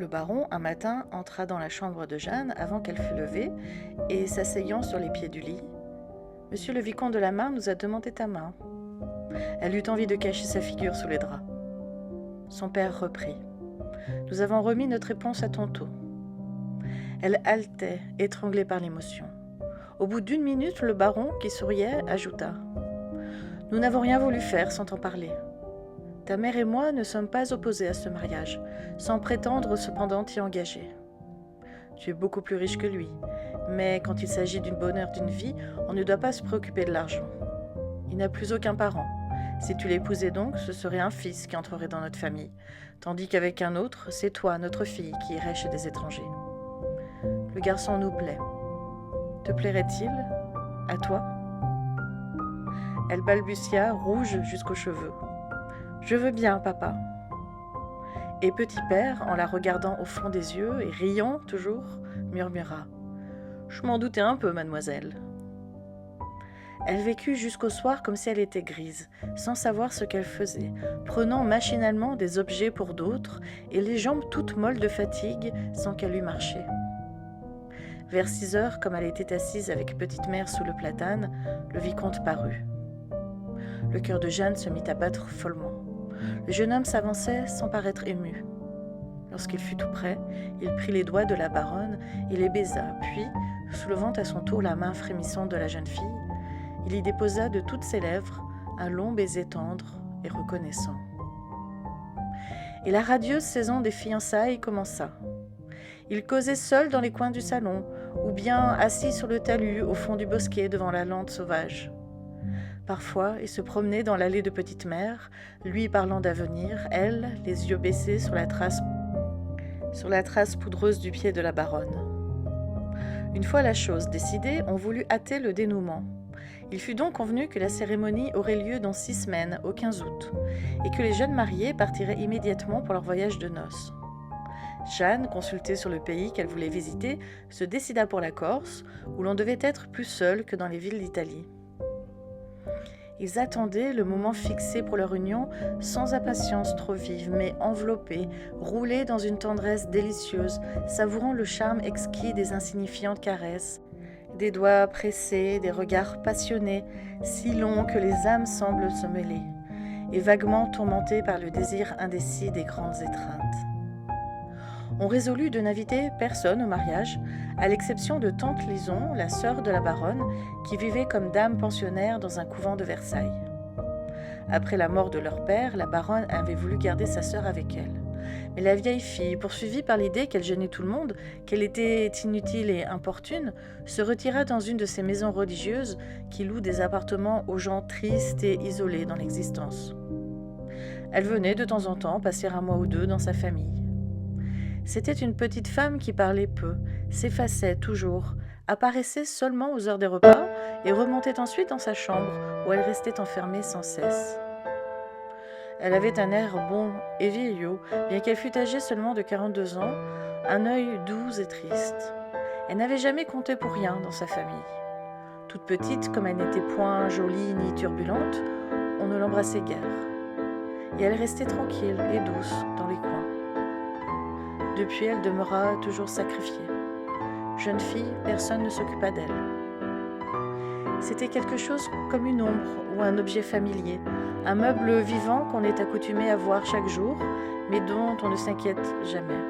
Le baron, un matin, entra dans la chambre de Jeanne avant qu'elle fût levée et, s'asseyant sur les pieds du lit, « Monsieur le vicomte de la Marne nous a demandé ta main. » Elle eut envie de cacher sa figure sous les draps. Son père reprit. « Nous avons remis notre réponse à tantôt. » Elle haletait, étranglée par l'émotion. Au bout d'1 minute, le baron, qui souriait, ajouta. « Nous n'avons rien voulu faire sans t'en parler. Ta mère et moi ne sommes pas opposés à ce mariage, sans prétendre cependant t'y engager. Tu es beaucoup plus riche que lui, mais quand il s'agit du bonheur d'une vie, on ne doit pas se préoccuper de l'argent. Il n'a plus aucun parent. Si tu l'épousais donc, ce serait un fils qui entrerait dans notre famille, tandis qu'avec un autre, c'est toi, notre fille, qui irais chez des étrangers. Le garçon nous plaît. Te plairait-il? À toi ?» Elle balbutia, rouge jusqu'aux cheveux. « Je veux bien, papa. » Et Petit Père, en la regardant au fond des yeux et riant toujours, murmura. « Je m'en doutais un peu, mademoiselle. » Elle vécut jusqu'au soir comme si elle était grise, sans savoir ce qu'elle faisait, prenant machinalement des objets pour d'autres et les jambes toutes molles de fatigue sans qu'elle eût marché. Vers 6 heures, comme elle était assise avec Petite Mère sous le platane, le vicomte parut. Le cœur de Jeanne se mit à battre follement. Le jeune homme s'avançait sans paraître ému. Lorsqu'il fut tout près, il prit les doigts de la baronne et les baisa, puis, soulevant à son tour la main frémissante de la jeune fille, il y déposa de toutes ses lèvres un long baiser tendre et reconnaissant. Et la radieuse saison des fiançailles commença. Ils causaient seuls dans les coins du salon, ou bien assis sur le talus au fond du bosquet devant la lande sauvage. Parfois, ils se promenaient dans l'allée de Petite Mère, lui parlant d'avenir, elle, les yeux baissés sur la trace poudreuse du pied de la baronne. Une fois la chose décidée, on voulut hâter le dénouement. Il fut donc convenu que la cérémonie aurait lieu dans 6 semaines, au 15 août, et que les jeunes mariés partiraient immédiatement pour leur voyage de noces. Jeanne, consultée sur le pays qu'elle voulait visiter, se décida pour la Corse, où l'on devait être plus seul que dans les villes d'Italie. Ils attendaient le moment fixé pour leur union sans impatience trop vive, mais enveloppés, roulés dans une tendresse délicieuse, savourant le charme exquis des insignifiantes caresses, des doigts pressés, des regards passionnés, si longs que les âmes semblent se mêler, et vaguement tourmentés par le désir indécis des grandes étreintes. On résolut de n'inviter personne au mariage, à l'exception de tante Lison, la sœur de la baronne, qui vivait comme dame pensionnaire dans un couvent de Versailles. Après la mort de leur père, la baronne avait voulu garder sa sœur avec elle. Mais la vieille fille, poursuivie par l'idée qu'elle gênait tout le monde, qu'elle était inutile et importune, se retira dans une de ces maisons religieuses qui louent des appartements aux gens tristes et isolés dans l'existence. Elle venait de temps en temps passer 1 mois ou 2 dans sa famille. C'était une petite femme qui parlait peu, s'effaçait toujours, apparaissait seulement aux heures des repas et remontait ensuite dans sa chambre où elle restait enfermée sans cesse. Elle avait un air bon et vieillot, bien qu'elle fût âgée seulement de 42 ans, un œil doux et triste. Elle n'avait jamais compté pour rien dans sa famille. Toute petite, comme elle n'était point jolie ni turbulente, on ne l'embrassait guère. Et elle restait tranquille et douce dans les coins. Depuis, elle demeura toujours sacrifiée. Jeune fille, personne ne s'occupa d'elle. C'était quelque chose comme une ombre ou un objet familier, un meuble vivant qu'on est accoutumé à voir chaque jour, mais dont on ne s'inquiète jamais.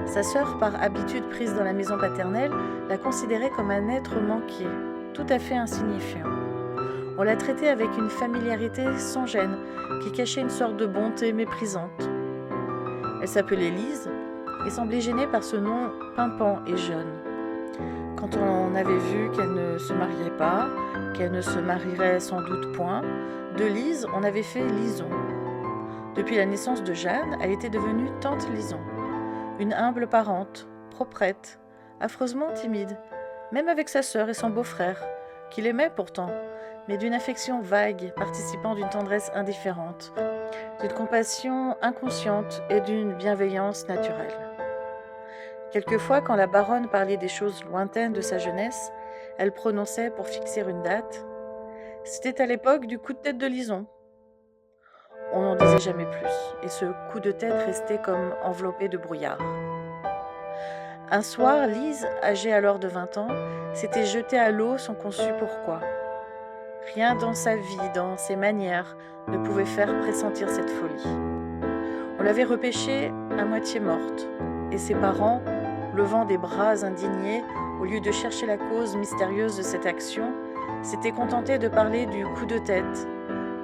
Sa sœur, par habitude prise dans la maison paternelle, la considérait comme un être manqué, tout à fait insignifiant. On la traitait avec une familiarité sans gêne, qui cachait une sorte de bonté méprisante. Elle s'appelait Lise et semblait gênée par ce nom pimpant et jeune. Quand on avait vu qu'elle ne se mariait pas, qu'elle ne se marierait sans doute point, de Lise, on avait fait Lison. Depuis la naissance de Jeanne, elle était devenue tante Lison, une humble parente, proprette, affreusement timide, même avec sa sœur et son beau-frère, qui l'aimaient pourtant, mais d'une affection vague, participant d'une tendresse indifférente, d'une compassion inconsciente et d'une bienveillance naturelle. Quelquefois, quand la baronne parlait des choses lointaines de sa jeunesse, elle prononçait, pour fixer une date, « C'était à l'époque du coup de tête de Lison ». On n'en disait jamais plus, et ce coup de tête restait comme enveloppé de brouillard. Un soir, Lise, âgée alors de 20 ans, s'était jetée à l'eau sans qu'on sût pourquoi. Rien dans sa vie, dans ses manières, ne pouvait faire pressentir cette folie. On l'avait repêchée à moitié morte, et ses parents, levant des bras indignés, au lieu de chercher la cause mystérieuse de cette action, s'étaient contentés de parler du coup de tête,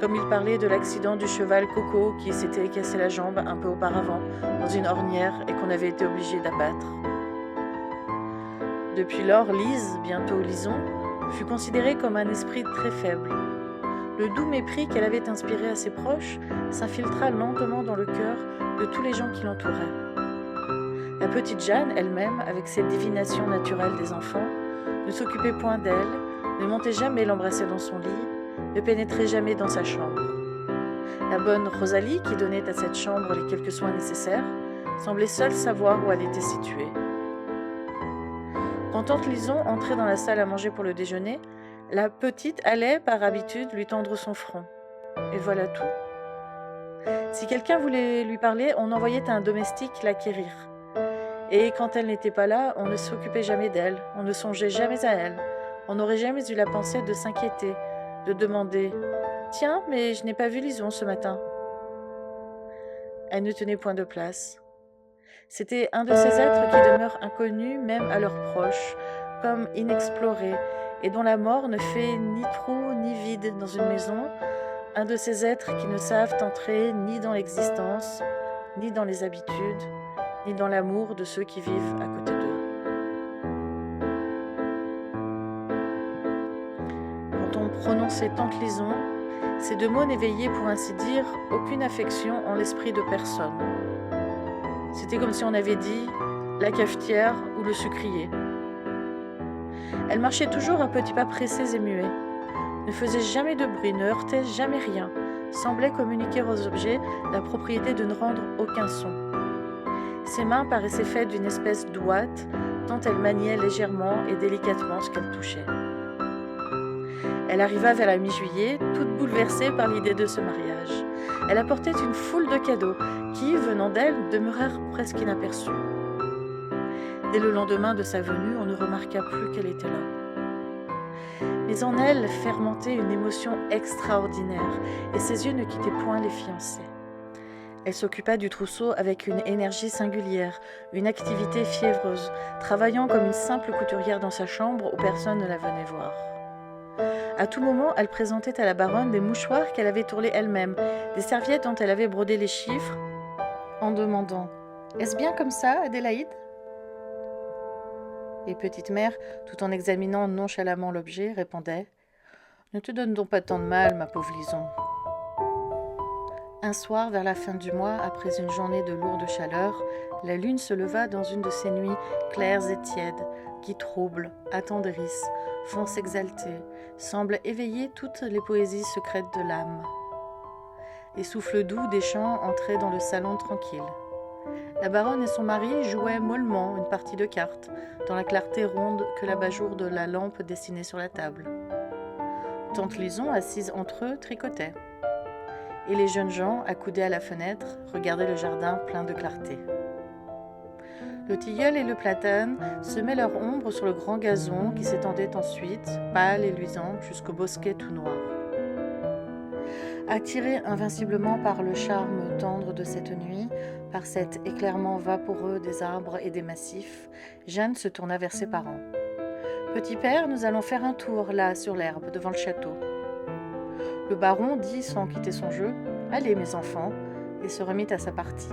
comme ils parlaient de l'accident du cheval Coco qui s'était cassé la jambe un peu auparavant dans une ornière et qu'on avait été obligé d'abattre. Depuis lors, Lise, bientôt Lison, fut considérée comme un esprit très faible. Le doux mépris qu'elle avait inspiré à ses proches s'infiltra lentement dans le cœur de tous les gens qui l'entouraient. La petite Jeanne, elle-même, avec cette divination naturelle des enfants, ne s'occupait point d'elle, ne montait jamais l'embrasser dans son lit, ne pénétrait jamais dans sa chambre. La bonne Rosalie, qui donnait à cette chambre les quelques soins nécessaires, semblait seule savoir où elle était située. Quand tante Lison entrait dans la salle à manger pour le déjeuner, la petite allait, par habitude, lui tendre son front. Et voilà tout. Si quelqu'un voulait lui parler, on envoyait un domestique l'acquérir. Et quand elle n'était pas là, on ne s'occupait jamais d'elle, on ne songeait jamais à elle. On n'aurait jamais eu la pensée de s'inquiéter, de demander « Tiens, mais je n'ai pas vu Lison ce matin. » Elle ne tenait point de place. C'était un de ces êtres qui demeurent inconnus même à leurs proches, comme inexplorés, et dont la mort ne fait ni trou ni vide dans une maison, un de ces êtres qui ne savent entrer ni dans l'existence, ni dans les habitudes, ni dans l'amour de ceux qui vivent à côté d'eux. Quand on prononçait tante Lison, ces deux mots n'éveillaient pour ainsi dire aucune affection en l'esprit de personne. C'était comme si on avait dit la cafetière ou le sucrier. Elle marchait toujours à petits pas pressés et muets, ne faisait jamais de bruit, ne heurtait jamais rien, semblait communiquer aux objets la propriété de ne rendre aucun son. Ses mains paraissaient faites d'une espèce d'ouate, tant elle maniait légèrement et délicatement ce qu'elle touchait. Elle arriva vers la mi-juillet, toute bouleversée par l'idée de ce mariage. Elle apportait une foule de cadeaux qui, venant d'elle, demeurèrent presque inaperçus. Dès le lendemain de sa venue, on ne remarqua plus qu'elle était là. Mais en elle fermentait une émotion extraordinaire, et ses yeux ne quittaient point les fiancés. Elle s'occupa du trousseau avec une énergie singulière, une activité fiévreuse, travaillant comme une simple couturière dans sa chambre où personne ne la venait voir. À tout moment, elle présentait à la baronne des mouchoirs qu'elle avait tourlés elle-même, des serviettes dont elle avait brodé les chiffres, en demandant « Est-ce bien comme ça, Adélaïde ?» Et petite mère, tout en examinant nonchalamment l'objet, répondait « Ne te donne donc pas tant de mal, ma pauvre Lison. » Un soir, vers la fin du mois, après une journée de lourde chaleur, la lune se leva dans une de ces nuits claires et tièdes, qui troublent, attendrissent, font s'exalter, semblent éveiller toutes les poésies secrètes de l'âme. Les souffles doux des chants entraient dans le salon tranquille. La baronne et son mari jouaient mollement une partie de cartes, dans la clarté ronde que l'abat-jour de la lampe dessinait sur la table. Tante Lison, assise entre eux, tricotait. Et les jeunes gens, accoudés à la fenêtre, regardaient le jardin plein de clarté. Le tilleul et le platane semaient leur ombre sur le grand gazon qui s'étendait ensuite, pâle et luisant, jusqu'au bosquet tout noir. Attirée invinciblement par le charme tendre de cette nuit, par cet éclairement vaporeux des arbres et des massifs, Jeanne se tourna vers ses parents. « Petit père, nous allons faire un tour, là, sur l'herbe, devant le château. » Le baron dit, sans quitter son jeu, « Allez, mes enfants », et se remit à sa partie.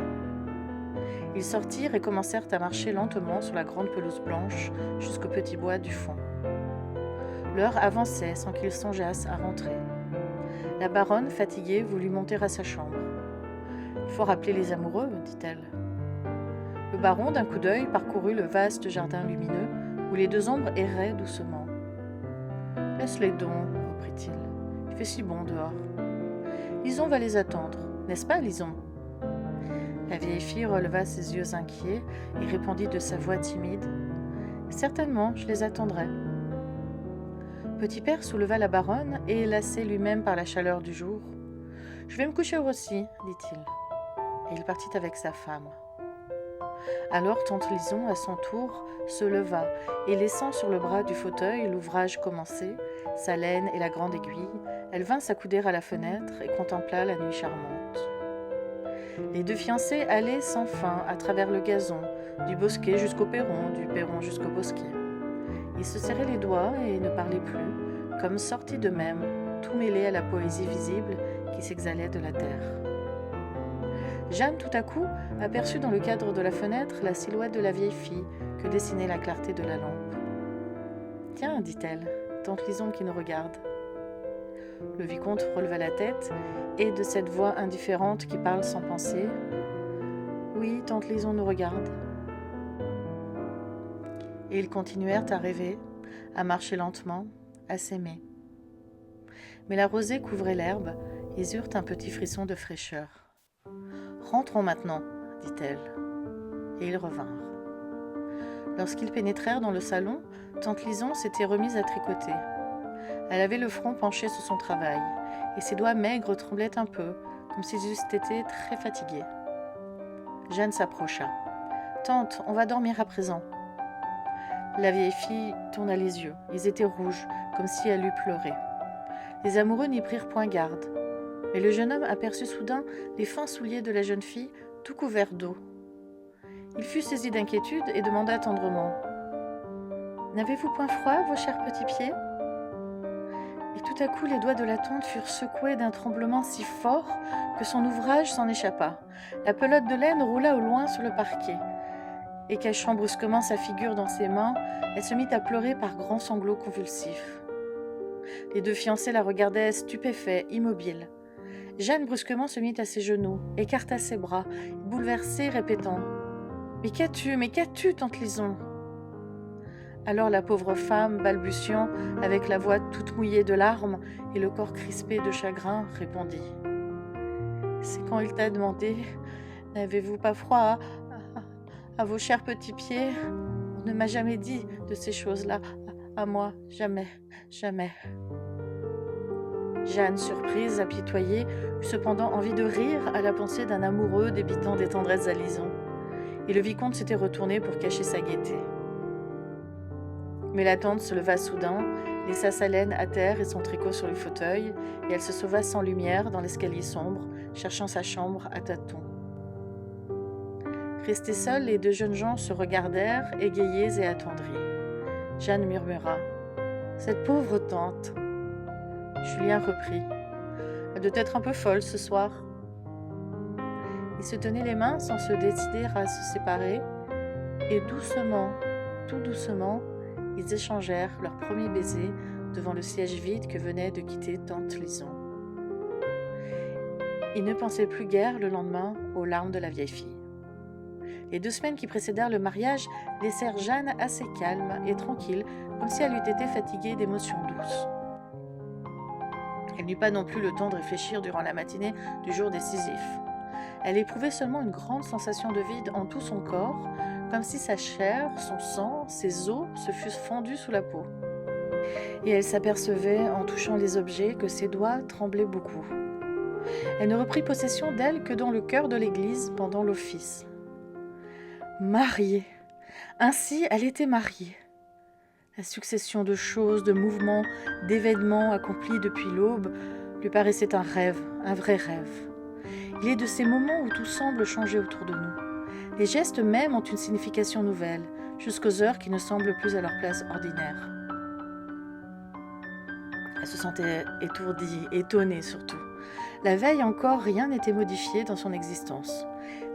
Ils sortirent et commencèrent à marcher lentement sur la grande pelouse blanche jusqu'au petit bois du fond. L'heure avançait sans qu'ils songeassent à rentrer. La baronne, fatiguée, voulut monter à sa chambre. « Il faut rappeler les amoureux, » dit-elle. Le baron, d'un coup d'œil, parcourut le vaste jardin lumineux où les deux ombres erraient doucement. « Laisse-les donc, » reprit-il. « Il fait si bon dehors. Lison va les attendre, n'est-ce pas, Lison ?» La vieille fille releva ses yeux inquiets et répondit de sa voix timide « Certainement, je les attendrai. » Petit père souleva la baronne et, lassé lui-même par la chaleur du jour, « Je vais me coucher aussi, dit-il. Et il partit avec sa femme. Alors tante Lison, à son tour, se leva et laissant sur le bras du fauteuil l'ouvrage commencé, sa laine et la grande aiguille, elle vint s'accouder à la fenêtre et contempla la nuit charmante. Les deux fiancés allaient sans fin à travers le gazon, du bosquet jusqu'au perron, du perron jusqu'au bosquet. Ils se serraient les doigts et ne parlaient plus, comme sortis d'eux-mêmes, tout mêlés à la poésie visible qui s'exhalait de la terre. Jeanne, tout à coup, aperçut dans le cadre de la fenêtre la silhouette de la vieille fille que dessinait la clarté de la lampe. « Tiens, dit-elle, tante Lison qui nous regarde. » Le vicomte releva la tête et, de cette voix indifférente qui parle sans penser, « Oui, tante Lison nous regarde. » Et ils continuèrent à rêver, à marcher lentement, à s'aimer. Mais la rosée couvrait l'herbe, ils eurent un petit frisson de fraîcheur. « Rentrons maintenant, dit-elle. » Et ils revinrent. Lorsqu'ils pénétrèrent dans le salon, tante Lison s'était remise à tricoter. Elle avait le front penché sur son travail, et ses doigts maigres tremblaient un peu, comme s'ils eussent été très fatigués. Jeanne s'approcha. « Tante, on va dormir à présent. » La vieille fille tourna les yeux. Ils étaient rouges, comme si elle eût pleuré. Les amoureux n'y prirent point garde. Mais le jeune homme aperçut soudain les fins souliers de la jeune fille, tout couverts d'eau. Il fut saisi d'inquiétude et demanda tendrement « N'avez-vous point froid, vos chers petits pieds ?» Et tout à coup, les doigts de la tante furent secoués d'un tremblement si fort que son ouvrage s'en échappa. La pelote de laine roula au loin sur le parquet. Et cachant brusquement sa figure dans ses mains, elle se mit à pleurer par grands sanglots convulsifs. Les deux fiancés la regardaient stupéfaits, immobiles. Jeanne brusquement se mit à ses genoux, écarta ses bras, bouleversée, répétant « Mais qu'as-tu, tante Lison ?» Alors la pauvre femme, balbutiant, avec la voix toute mouillée de larmes et le corps crispé de chagrin, répondit « C'est quand il t'a demandé « N'avez-vous pas froid à vos chers petits pieds ?» On ne m'a jamais dit de ces choses-là, à moi, jamais, jamais. Jeanne, surprise, apitoyée, eut cependant envie de rire à la pensée d'un amoureux débitant des tendresses à Lison, et le vicomte s'était retourné pour cacher sa gaieté. Mais la tante se leva soudain, laissa sa laine à terre et son tricot sur le fauteuil, et elle se sauva sans lumière dans l'escalier sombre, cherchant sa chambre à tâtons. Restés seuls, les deux jeunes gens se regardèrent, égayés et attendris. Jeanne murmura « Cette pauvre tante !» Julien reprit « Elle doit être un peu folle ce soir. » Ils se tenaient les mains sans se décider à se séparer, et doucement, tout doucement, ils échangèrent leur premier baiser devant le siège vide que venait de quitter tante Lison. Ils ne pensaient plus guère le lendemain aux larmes de la vieille fille. Les 2 semaines qui précédèrent le mariage laissèrent Jeanne assez calme et tranquille, comme si elle eût été fatiguée d'émotions douces. Elle n'eut pas non plus le temps de réfléchir durant la matinée du jour décisif. Elle éprouvait seulement une grande sensation de vide en tout son corps, comme si sa chair, son sang, ses os se fussent fondus sous la peau. Et elle s'apercevait, en touchant les objets, que ses doigts tremblaient beaucoup. Elle ne reprit possession d'elle que dans le chœur de l'église pendant l'office. Mariée. Ainsi, elle était mariée. La succession de choses, de mouvements, d'événements accomplis depuis l'aube lui paraissait un rêve, un vrai rêve. Il est de ces moments où tout semble changer autour de nous. Les gestes même ont une signification nouvelle, jusqu'aux heures qui ne semblent plus à leur place ordinaire. Elle se sentait étourdie, étonnée surtout. La veille encore, rien n'était modifié dans son existence.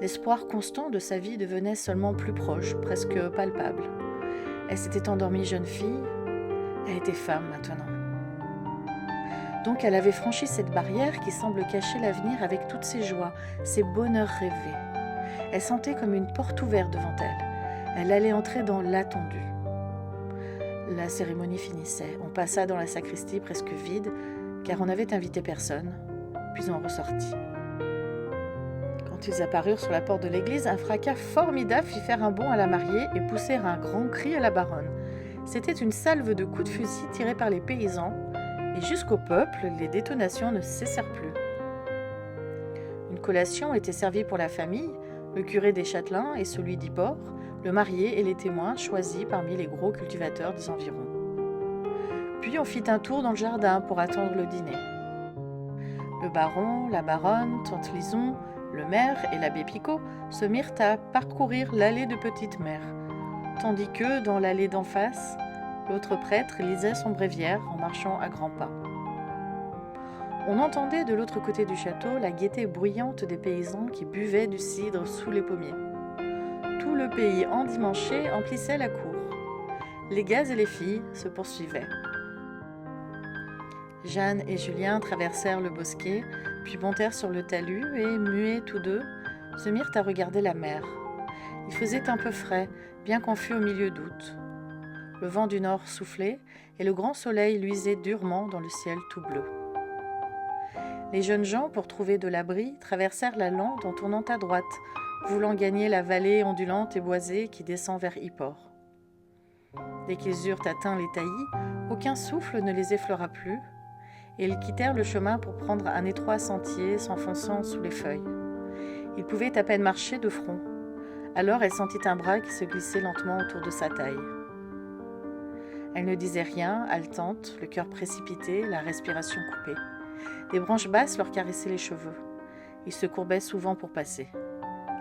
L'espoir constant de sa vie devenait seulement plus proche, presque palpable. Elle s'était endormie jeune fille, elle était femme maintenant. Donc elle avait franchi cette barrière qui semble cacher l'avenir avec toutes ses joies, ses bonheurs rêvés. Elle sentait comme une porte ouverte devant elle. Elle allait entrer dans l'attendu. La cérémonie finissait. On passa dans la sacristie presque vide, car on n'avait invité personne, puis on ressortit. Quand ils apparurent sur la porte de l'église, un fracas formidable fit faire un bond à la mariée et pousser un grand cri à la baronne. C'était une salve de coups de fusil tirés par les paysans, et jusqu'au peuple, les détonations ne cessèrent plus. collation était servie pour la famille, le curé des Châtelains et celui d'Yport, le marié et les témoins choisis parmi les gros cultivateurs des environs. Puis on fit un tour dans le jardin pour attendre le dîner. Le baron, la baronne, tante Lison, le maire et l'abbé Picot se mirent à parcourir l'allée de Petite-Mère, tandis que, dans l'allée d'en face, l'autre prêtre lisait son bréviaire en marchant à grands pas. On entendait de l'autre côté du château la gaieté bruyante des paysans qui buvaient du cidre sous les pommiers. Tout le pays endimanché emplissait la cour. Les gars et les filles se poursuivaient. Jeanne et Julien traversèrent le bosquet, puis montèrent sur le talus et, muets tous deux, se mirent à regarder la mer. Il faisait un peu frais, bien qu'on fût au milieu d'août. Le vent du nord soufflait et le grand soleil luisait durement dans le ciel tout bleu. Les jeunes gens, pour trouver de l'abri, traversèrent la lande en tournant à droite, voulant gagner la vallée ondulante et boisée qui descend vers Yport. Dès qu'ils eurent atteint les taillis, aucun souffle ne les effleura plus, et ils quittèrent le chemin pour prendre un étroit sentier s'enfonçant sous les feuilles. Ils pouvaient à peine marcher de front. Alors elle sentit un bras qui se glissait lentement autour de sa taille. Elle ne disait rien, haletante, le cœur précipité, la respiration coupée. Des branches basses leur caressaient les cheveux. Ils se courbaient souvent pour passer.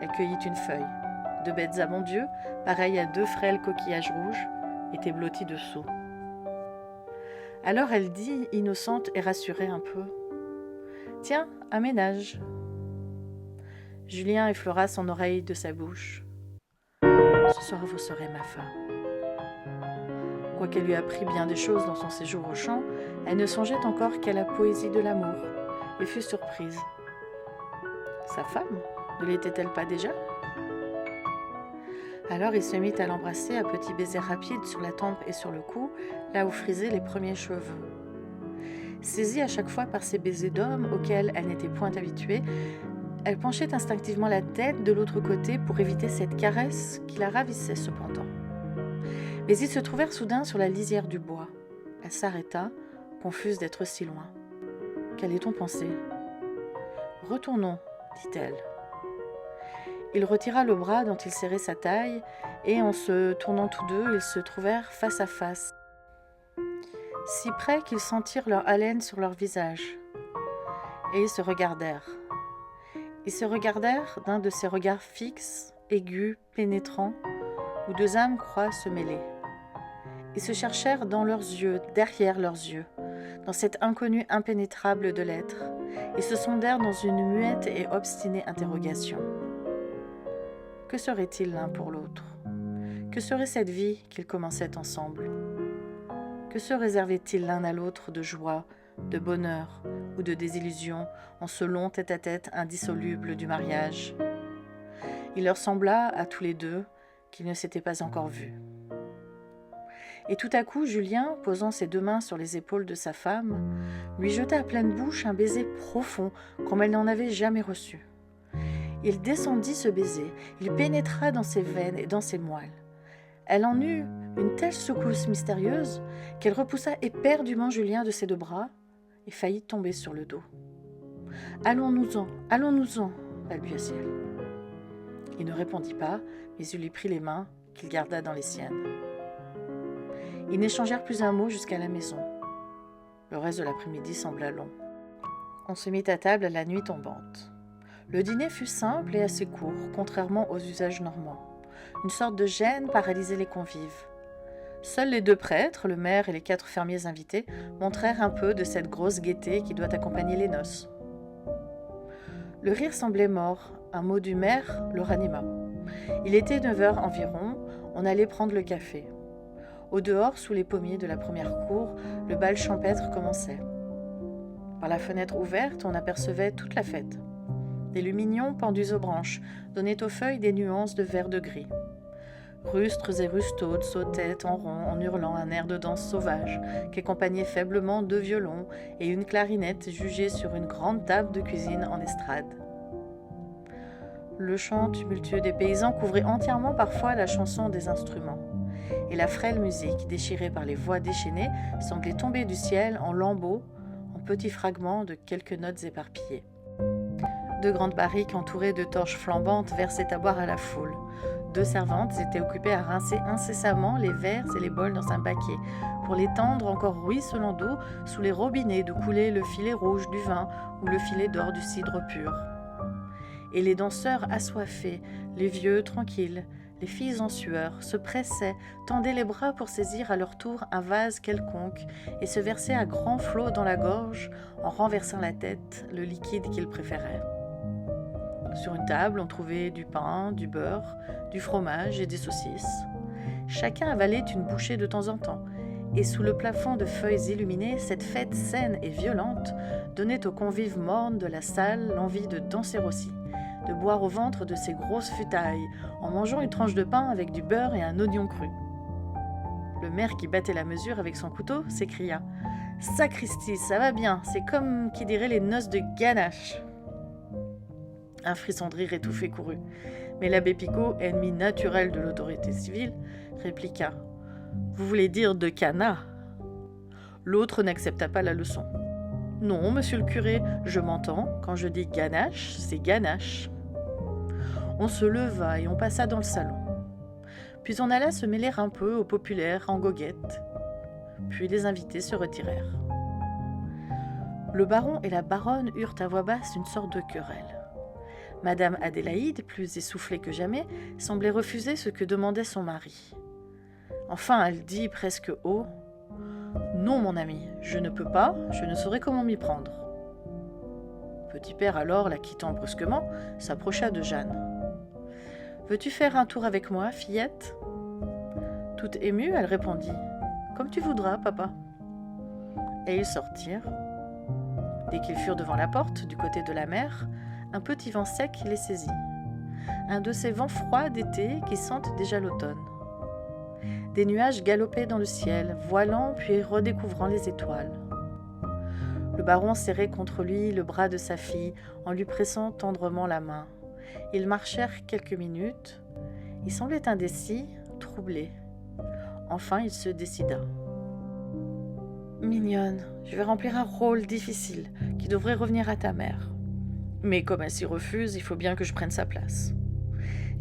Elle cueillit une feuille. Deux bêtes à bon Dieu, pareilles à deux frêles coquillages rouges, étaient blotties dessous. Alors elle dit, innocente et rassurée un peu, « Tiens, un ménage !» Julien effleura son oreille de sa bouche. « Ce soir, vous serez ma femme. » Quoiqu'elle lui apprit bien des choses dans son séjour au champ, elle ne songeait encore qu'à la poésie de l'amour, et fut surprise. Sa femme, ne l'était-elle pas déjà ? Alors il se mit à l'embrasser à petits baisers rapides sur la tempe et sur le cou, là où frisaient les premiers cheveux. Saisie à chaque fois par ces baisers d'homme auxquels elle n'était point habituée, elle penchait instinctivement la tête de l'autre côté pour éviter cette caresse qui la ravissait cependant. Mais ils se trouvèrent soudain sur la lisière du bois. Elle s'arrêta, confuse d'être si loin. « Qu'allait-on penser ?»« Retournons, dit-elle. » Il retira le bras dont il serrait sa taille, et en se tournant tous deux, ils se trouvèrent face à face, si près qu'ils sentirent leur haleine sur leur visage. Et ils se regardèrent. Ils se regardèrent d'un de ces regards fixes, aigus, pénétrants, où deux âmes croient se mêler. Ils se cherchèrent dans leurs yeux, derrière leurs yeux, dans cet inconnu impénétrable de l'être, et se sondèrent dans une muette et obstinée interrogation. Que serait-il l'un pour l'autre ? Que serait cette vie qu'ils commençaient ensemble ? Que se réservait-il l'un à l'autre de joie, de bonheur ou de désillusion en ce long tête-à-tête indissoluble du mariage ? Il leur sembla, à tous les deux, qu'ils ne s'étaient pas encore vus. Et tout à coup, Julien, posant ses deux mains sur les épaules de sa femme, lui jeta à pleine bouche un baiser profond comme elle n'en avait jamais reçu. Il descendit ce baiser, il pénétra dans ses veines et dans ses moelles. Elle en eut une telle secousse mystérieuse qu'elle repoussa éperdument Julien de ses deux bras et faillit tomber sur le dos. « Allons-nous-en, balbutia-t-elle. Il ne répondit pas, mais il lui prit les mains qu'il garda dans les siennes. Ils n'échangèrent plus un mot jusqu'à la maison. Le reste de l'après-midi sembla long. On se mit à table à la nuit tombante. Le dîner fut simple et assez court, contrairement aux usages normands. Une sorte de gêne paralysait les convives. Seuls les deux prêtres, le maire et les 4 fermiers invités, montrèrent un peu de cette grosse gaieté qui doit accompagner les noces. Le rire semblait mort, un mot du maire le ranima. Il était 9 heures environ, on allait prendre le café. Au dehors, sous les pommiers de la première cour, le bal champêtre commençait. Par la fenêtre ouverte, on apercevait toute la fête. Des lumignons pendus aux branches donnaient aux feuilles des nuances de vert de gris. Rustres et rustaudes sautaient en rond en hurlant un air de danse sauvage qu'accompagnaient faiblement 2 violons et une clarinette jugée sur une grande table de cuisine en estrade. Le chant tumultueux des paysans couvrait entièrement parfois la chanson des instruments, et la frêle musique, déchirée par les voix déchaînées, semblait tomber du ciel en lambeaux, en petits fragments de quelques notes éparpillées. 2 grandes barriques entourées de torches flambantes versaient à boire à la foule. 2 servantes étaient occupées à rincer incessamment les verres et les bols dans un baquet, pour les tendre encore ruisselant d'eau sous les robinets d'où coulait le filet rouge du vin ou le filet d'or du cidre pur. Et les danseurs assoiffés, les vieux tranquilles, les filles en sueur, se pressaient, tendaient les bras pour saisir à leur tour un vase quelconque et se versaient à grands flots dans la gorge, en renversant la tête, le liquide qu'ils préféraient. Sur une table, on trouvait du pain, du beurre, du fromage et des saucisses. Chacun avalait une bouchée de temps en temps, et sous le plafond de feuilles illuminées, cette fête saine et violente donnait aux convives mornes de la salle l'envie de danser aussi, de boire au ventre de ces grosses futailles, en mangeant une tranche de pain avec du beurre et un oignon cru. Le maire qui battait la mesure avec son couteau s'écria « Sacristi, ça va bien, c'est comme qui dirait les noces de ganache !» Un frisson de rire étouffé courut, mais l'abbé Picot, ennemi naturel de l'autorité civile, répliqua « Vous voulez dire de canard ?» L'autre n'accepta pas la leçon. « Non, monsieur le curé, je m'entends, quand je dis ganache, c'est ganache. » On se leva et on passa dans le salon. Puis on alla se mêler un peu aux populaires en goguette. Puis les invités se retirèrent. Le baron et la baronne eurent à voix basse une sorte de querelle. Madame Adélaïde, plus essoufflée que jamais, semblait refuser ce que demandait son mari. Enfin, elle dit presque haut « Non, mon ami, je ne peux pas, je ne saurais comment m'y prendre. » Petit Père, alors, la quittant brusquement, s'approcha de Jeanne. « Veux-tu faire un tour avec moi, fillette ?» Toute émue, elle répondit « Comme tu voudras, papa. » Et ils sortirent. Dès qu'ils furent devant la porte, du côté de la mer, un petit vent sec les saisit. Un de ces vents froids d'été qui sentent déjà l'automne. Des nuages galopaient dans le ciel, voilant puis redécouvrant les étoiles. Le baron serrait contre lui le bras de sa fille en lui pressant tendrement la main. Ils marchèrent quelques minutes. Il semblait indécis, troublé. Enfin, il se décida. « Mignonne, je vais remplir un rôle difficile qui devrait revenir à ta mère. Mais comme elle s'y refuse, il faut bien que je prenne sa place.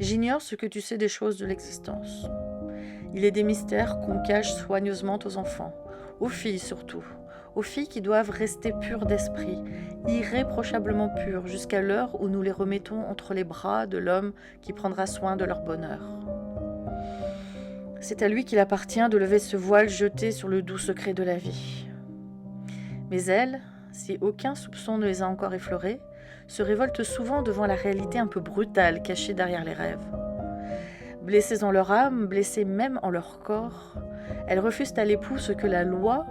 J'ignore ce que tu sais des choses de l'existence. Il est des mystères qu'on cache soigneusement aux enfants, aux filles surtout, aux filles qui doivent rester pures d'esprit, irréprochablement pures, jusqu'à l'heure où nous les remettons entre les bras de l'homme qui prendra soin de leur bonheur. C'est à lui qu'il appartient de lever ce voile jeté sur le doux secret de la vie. Mais elles, si aucun soupçon ne les a encore effleurées, se révoltent souvent devant la réalité un peu brutale cachée derrière les rêves. Blessées en leur âme, blessées même en leur corps, elles refusent à l'époux ce que la loi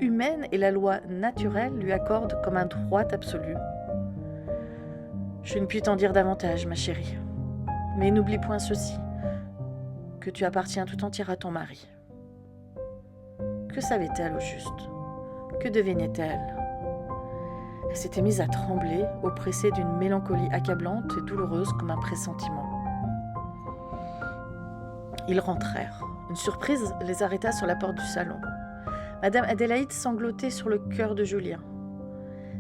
humaine et la loi naturelle lui accordent comme un droit absolu. Je ne puis t'en dire davantage, ma chérie, mais n'oublie point ceci, que tu appartiens tout entière à ton mari. Que savait-elle au juste? Que devinait-elle? Elle s'était mise à trembler, oppressée d'une mélancolie accablante et douloureuse comme un pressentiment. Ils rentrèrent. Une surprise les arrêta sur la porte du salon. Madame Adélaïde sanglotait sur le cœur de Julien.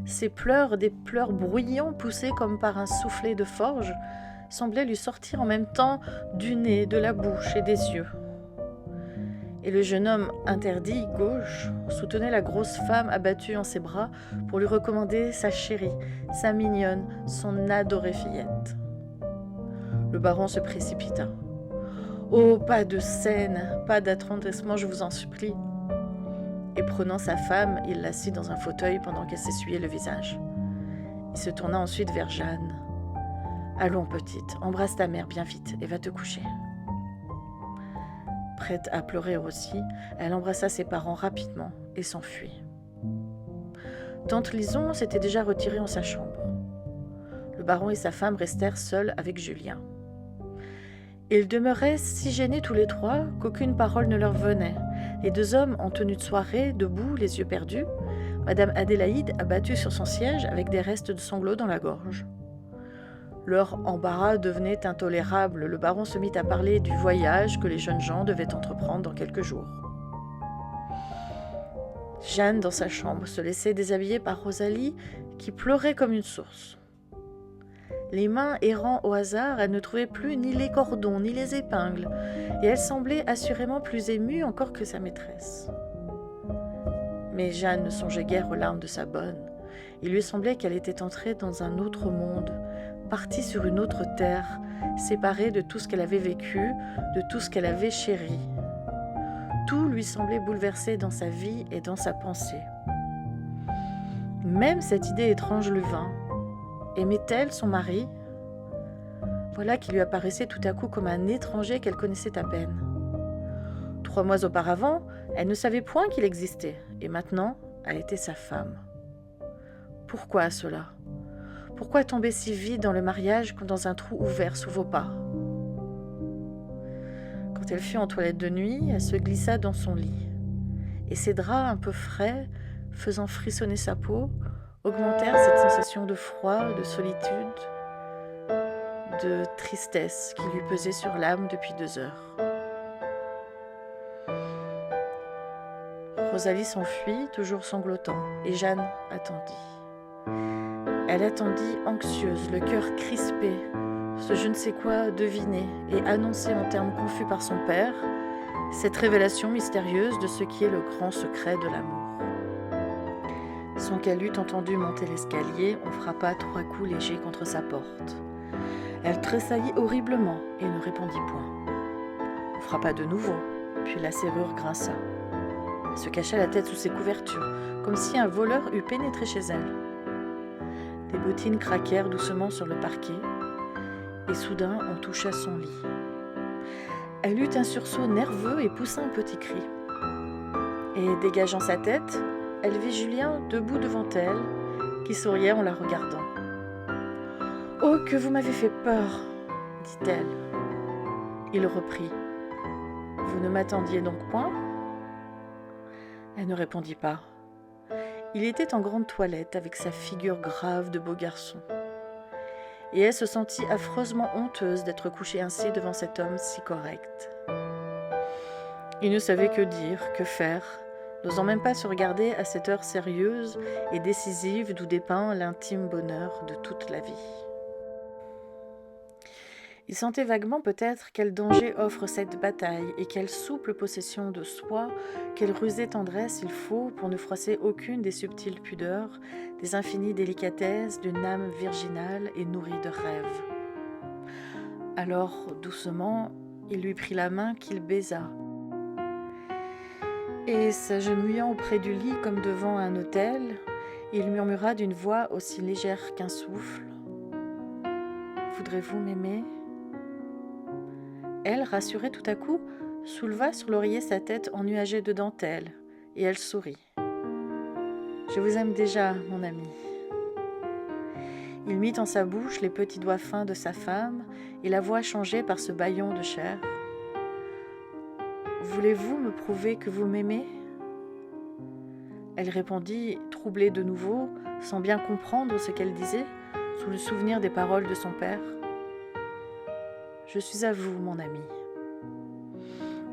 Ses pleurs, des pleurs bruyants poussés comme par un soufflet de forge, semblaient lui sortir en même temps du nez, de la bouche et des yeux. Et le jeune homme interdit, gauche, soutenait la grosse femme abattue en ses bras pour lui recommander sa chérie, sa mignonne, son adorée fillette. Le baron se précipita. « Oh, pas de scène, pas d'attendrissement, je vous en supplie. » Et prenant sa femme, il l'assit dans un fauteuil pendant qu'elle s'essuyait le visage. Il se tourna ensuite vers Jeanne. « Allons, petite, embrasse ta mère bien vite et va te coucher. » Prête à pleurer aussi, elle embrassa ses parents rapidement et s'enfuit. Tante Lison s'était déjà retirée en sa chambre. Le baron et sa femme restèrent seuls avec Julien. Ils demeuraient si gênés tous les trois qu'aucune parole ne leur venait. Les deux hommes en tenue de soirée, debout, les yeux perdus, Madame Adélaïde abattue sur son siège avec des restes de sanglots dans la gorge. Leur embarras devenait intolérable. Le baron se mit à parler du voyage que les jeunes gens devaient entreprendre dans quelques jours. Jeanne, dans sa chambre, se laissait déshabiller par Rosalie, qui pleurait comme une source. Les mains errant au hasard, elle ne trouvait plus ni les cordons ni les épingles, et elle semblait assurément plus émue encore que sa maîtresse. Mais Jeanne ne songeait guère aux larmes de sa bonne. Il lui semblait qu'elle était entrée dans un autre monde, partie sur une autre terre, séparée de tout ce qu'elle avait vécu, de tout ce qu'elle avait chéri. Tout lui semblait bouleversé dans sa vie et dans sa pensée. Même cette idée étrange lui vint. Aimait-elle son mari ? Voilà qui lui apparaissait tout à coup comme un étranger qu'elle connaissait à peine. 3 mois auparavant, elle ne savait point qu'il existait, et maintenant, elle était sa femme. Pourquoi cela ? Pourquoi tomber si vite dans le mariage comme dans un trou ouvert sous vos pas ? Quand elle fut en toilette de nuit, elle se glissa dans son lit, et ses draps un peu frais, faisant frissonner sa peau, augmentèrent cette sensation de froid, de solitude, de tristesse qui lui pesait sur l'âme depuis 2 heures. Rosalie s'enfuit, toujours sanglotant, et Jeanne attendit. Elle attendit anxieuse, le cœur crispé, ce je ne sais quoi deviné et annoncé en termes confus par son père, cette révélation mystérieuse de ce qui est le grand secret de l'amour. Sans qu'elle eût entendu monter l'escalier, on frappa 3 coups légers contre sa porte. Elle tressaillit horriblement et ne répondit point. On frappa de nouveau, puis la serrure grinça. Elle se cacha la tête sous ses couvertures, comme si un voleur eût pénétré chez elle. Des bottines craquèrent doucement sur le parquet, et soudain on toucha son lit. Elle eut un sursaut nerveux et poussa un petit cri. Et dégageant sa tête, elle vit Julien debout devant elle, qui souriait en la regardant. « Oh, que vous m'avez fait peur !» dit-elle. Il reprit. « Vous ne m'attendiez donc point ?» Elle ne répondit pas. Il était en grande toilette avec sa figure grave de beau garçon. Et elle se sentit affreusement honteuse d'être couchée ainsi devant cet homme si correct. Il ne savait que dire, que faire, n'osant même pas se regarder à cette heure sérieuse et décisive d'où dépeint l'intime bonheur de toute la vie. Il sentait vaguement peut-être quel danger offre cette bataille et quelle souple possession de soi, quelle rusée tendresse il faut pour ne froisser aucune des subtiles pudeurs, des infinies délicatesses d'une âme virginale et nourrie de rêves. Alors, doucement, il lui prit la main qu'il baisa. Et s'agenouillant auprès du lit comme devant un autel, il murmura d'une voix aussi légère qu'un souffle : « Voudrez-vous m'aimer ?» Elle, rassurée tout à coup, souleva sur l'oreiller sa tête ennuagée de dentelle, et elle sourit. « Je vous aime déjà, mon ami. » Il mit en sa bouche les petits doigts fins de sa femme, et la voix changée par ce bâillon de chair. « Voulez-vous me prouver que vous m'aimez ?» Elle répondit, troublée de nouveau, sans bien comprendre ce qu'elle disait, sous le souvenir des paroles de son père. « Je suis à vous, mon ami. »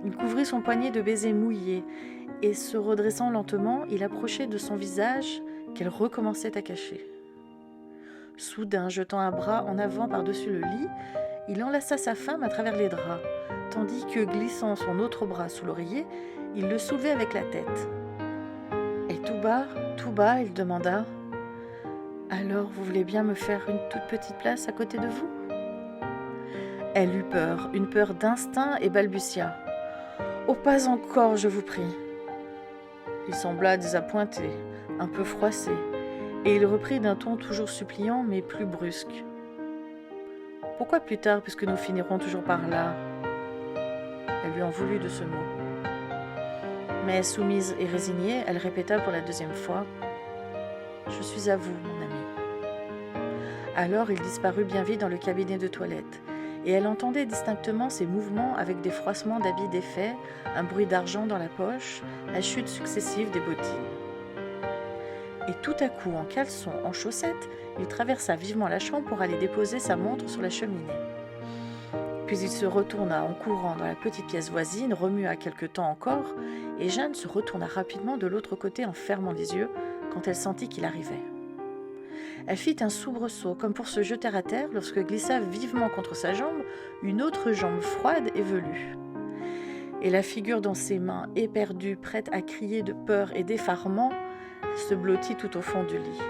Il couvrit son poignet de baisers mouillés, et se redressant lentement, il approchait de son visage qu'elle recommençait à cacher. Soudain, jetant un bras en avant par-dessus le lit, il enlaça sa femme à travers les draps, tandis que, glissant son autre bras sous l'oreiller, il le soulevait avec la tête. Et tout bas, il demanda : « Alors, vous voulez bien me faire une toute petite place à côté de vous ?» Elle eut peur, une peur d'instinct, et balbutia : « Oh, pas encore, je vous prie. » Il sembla désappointé, un peu froissé, et il reprit d'un ton toujours suppliant, mais plus brusque : « Pourquoi plus tard, puisque nous finirons toujours par là ?» Elle lui en voulut de ce mot. Mais soumise et résignée, elle répéta pour la 2e fois : « Je suis à vous, mon ami. » Alors il disparut bien vite dans le cabinet de toilette, et elle entendait distinctement ses mouvements avec des froissements d'habits défaits, un bruit d'argent dans la poche, la chute successive des bottines. Et tout à coup, en caleçon, en chaussettes, il traversa vivement la chambre pour aller déposer sa montre sur la cheminée. Puis il se retourna en courant dans la petite pièce voisine, remua quelque temps encore, et Jeanne se retourna rapidement de l'autre côté en fermant les yeux quand elle sentit qu'il arrivait. Elle fit un soubresaut, comme pour se jeter à terre, lorsque glissa vivement contre sa jambe une autre jambe froide et velue. Et la figure dans ses mains, éperdue, prête à crier de peur et d'effarement, se blottit tout au fond du lit.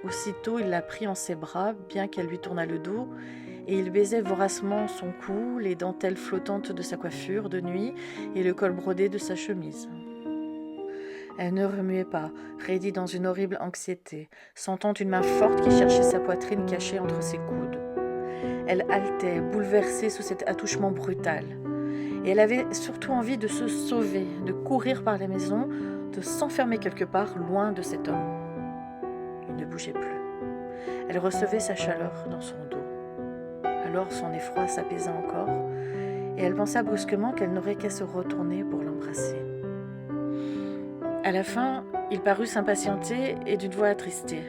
Aussitôt, il la prit en ses bras, bien qu'elle lui tournât le dos, et il baisait voracement son cou, les dentelles flottantes de sa coiffure de nuit et le col brodé de sa chemise. Elle ne remuait pas, raidie dans une horrible anxiété, sentant une main forte qui cherchait sa poitrine cachée entre ses coudes. Elle haletait, bouleversée sous cet attouchement brutal. Et elle avait surtout envie de se sauver, de courir par la maison, de s'enfermer quelque part loin de cet homme. Il ne bougeait plus. Elle recevait sa chaleur dans son dos. Alors son effroi s'apaisa encore, et elle pensa brusquement qu'elle n'aurait qu'à se retourner pour l'embrasser. À la fin, il parut s'impatienter et d'une voix attristée.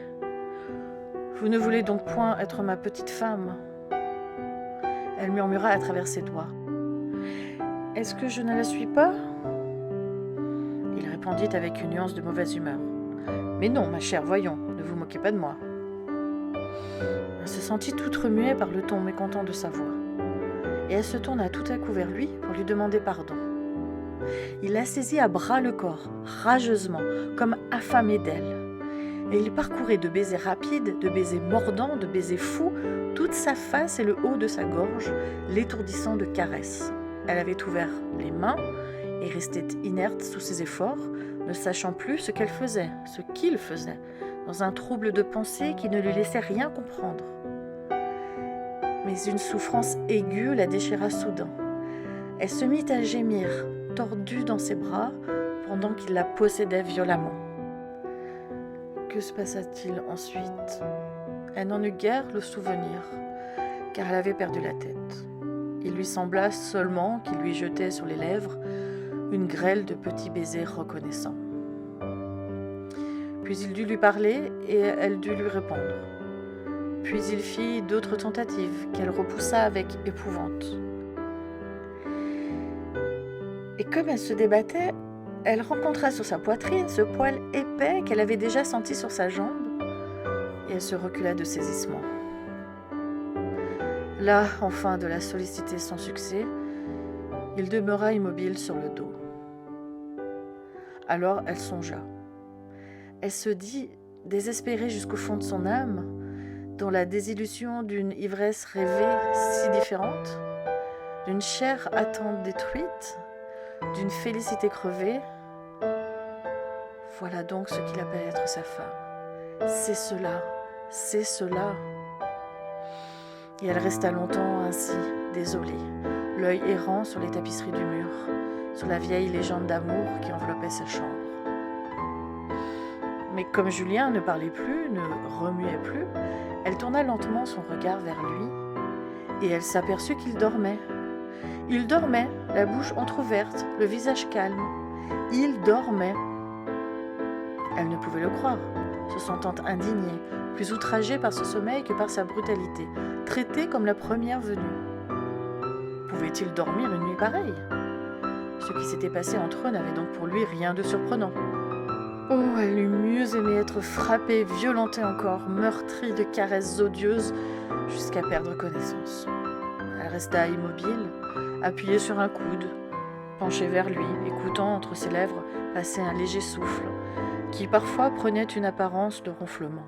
« Vous ne voulez donc point être ma petite femme ?» Elle murmura à travers ses doigts. « Est-ce que je ne la suis pas ?» Il répondit avec une nuance de mauvaise humeur. « Mais non, ma chère, voyons, ne vous moquez pas de moi. » Elle se sentit toute remuée par le ton mécontent de sa voix, et elle se tourna tout à coup vers lui pour lui demander pardon. Il la saisit à bras le corps, rageusement, comme affamé d'elle, et il parcourait de baisers rapides, de baisers mordants, de baisers fous, toute sa face et le haut de sa gorge, l'étourdissant de caresses. Elle avait ouvert les mains et restait inerte sous ses efforts, ne sachant plus ce qu'elle faisait, ce qu'il faisait, dans un trouble de pensée qui ne lui laissait rien comprendre. Mais une souffrance aiguë la déchira soudain. Elle se mit à gémir, tordue dans ses bras, pendant qu'il la possédait violemment. Que se passa-t-il ensuite ? Elle n'en eut guère le souvenir, car elle avait perdu la tête. Il lui sembla seulement qu'il lui jetait sur les lèvres une grêle de petits baisers reconnaissants. Puis il dut lui parler et elle dut lui répondre. Puis il fit d'autres tentatives qu'elle repoussa avec épouvante. Et comme elle se débattait, elle rencontra sur sa poitrine ce poil épais qu'elle avait déjà senti sur sa jambe, et elle se recula de saisissement. Là, enfin, de la solliciter sans succès, il demeura immobile sur le dos. Alors elle songea. Elle se dit, désespérée jusqu'au fond de son âme, dans la désillusion d'une ivresse rêvée si différente, d'une chair attente détruite, d'une félicité crevée. Voilà donc ce qu'il appelle être sa femme. C'est cela, c'est cela. Et elle resta longtemps ainsi, désolée, l'œil errant sur les tapisseries du mur, sur la vieille légende d'amour qui enveloppait sa chambre. Mais comme Julien ne parlait plus, ne remuait plus, elle tourna lentement son regard vers lui, et elle s'aperçut qu'il dormait. Il dormait, la bouche entr'ouverte, le visage calme. Il dormait. Elle ne pouvait le croire, se sentant indignée, plus outragée par ce sommeil que par sa brutalité, traitée comme la première venue. Pouvait-il dormir une nuit pareille ? Ce qui s'était passé entre eux n'avait donc pour lui rien de surprenant. Oh, elle eût mieux aimé être frappée, violentée encore, meurtrie de caresses odieuses, jusqu'à perdre connaissance. Elle resta immobile, appuyée sur un coude, penchée vers lui, écoutant entre ses lèvres passer un léger souffle, qui parfois prenait une apparence de ronflement.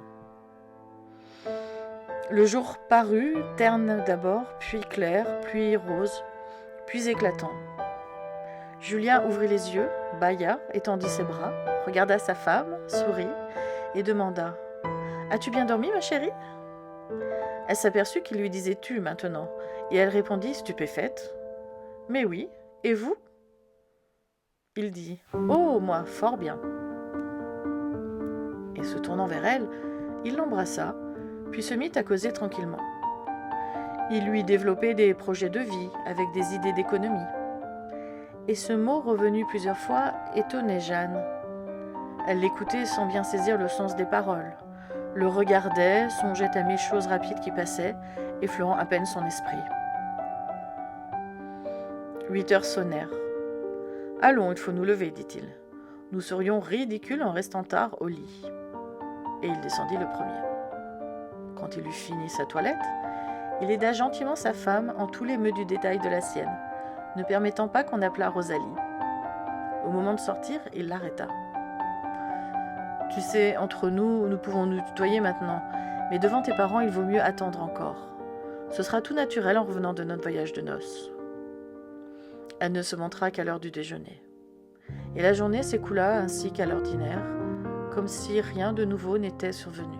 Le jour parut, terne d'abord, puis clair, puis rose, puis éclatant. Julien ouvrit les yeux, bâilla, étendit ses bras, regarda sa femme, sourit et demanda « As-tu bien dormi, ma chérie ?» Elle s'aperçut qu'il lui disait « tu » maintenant, et elle répondit stupéfaite « Mais oui, et vous ?» Il dit « Oh, moi, fort bien !» Et se tournant vers elle, il l'embrassa, puis se mit à causer tranquillement. Il lui développait des projets de vie avec des idées d'économie. Et ce mot revenu plusieurs fois étonnait Jeanne. Elle l'écoutait sans bien saisir le sens des paroles, le regardait, songeait à mille choses rapides qui passaient, effleurant à peine son esprit. 8 heures sonnèrent. « Allons, il faut nous lever, dit-il. Nous serions ridicules en restant tard au lit. » et il descendit le premier. Quand il eut fini sa toilette, il aida gentiment sa femme en tous les menus détails de la sienne, ne permettant pas qu'on appelât Rosalie. Au moment de sortir, il l'arrêta. « Tu sais, entre nous, nous pouvons nous tutoyer maintenant, mais devant tes parents, il vaut mieux attendre encore. Ce sera tout naturel en revenant de notre voyage de noces. » Elle ne se montra qu'à l'heure du déjeuner. Et la journée s'écoula ainsi qu'à l'ordinaire, comme si rien de nouveau n'était survenu.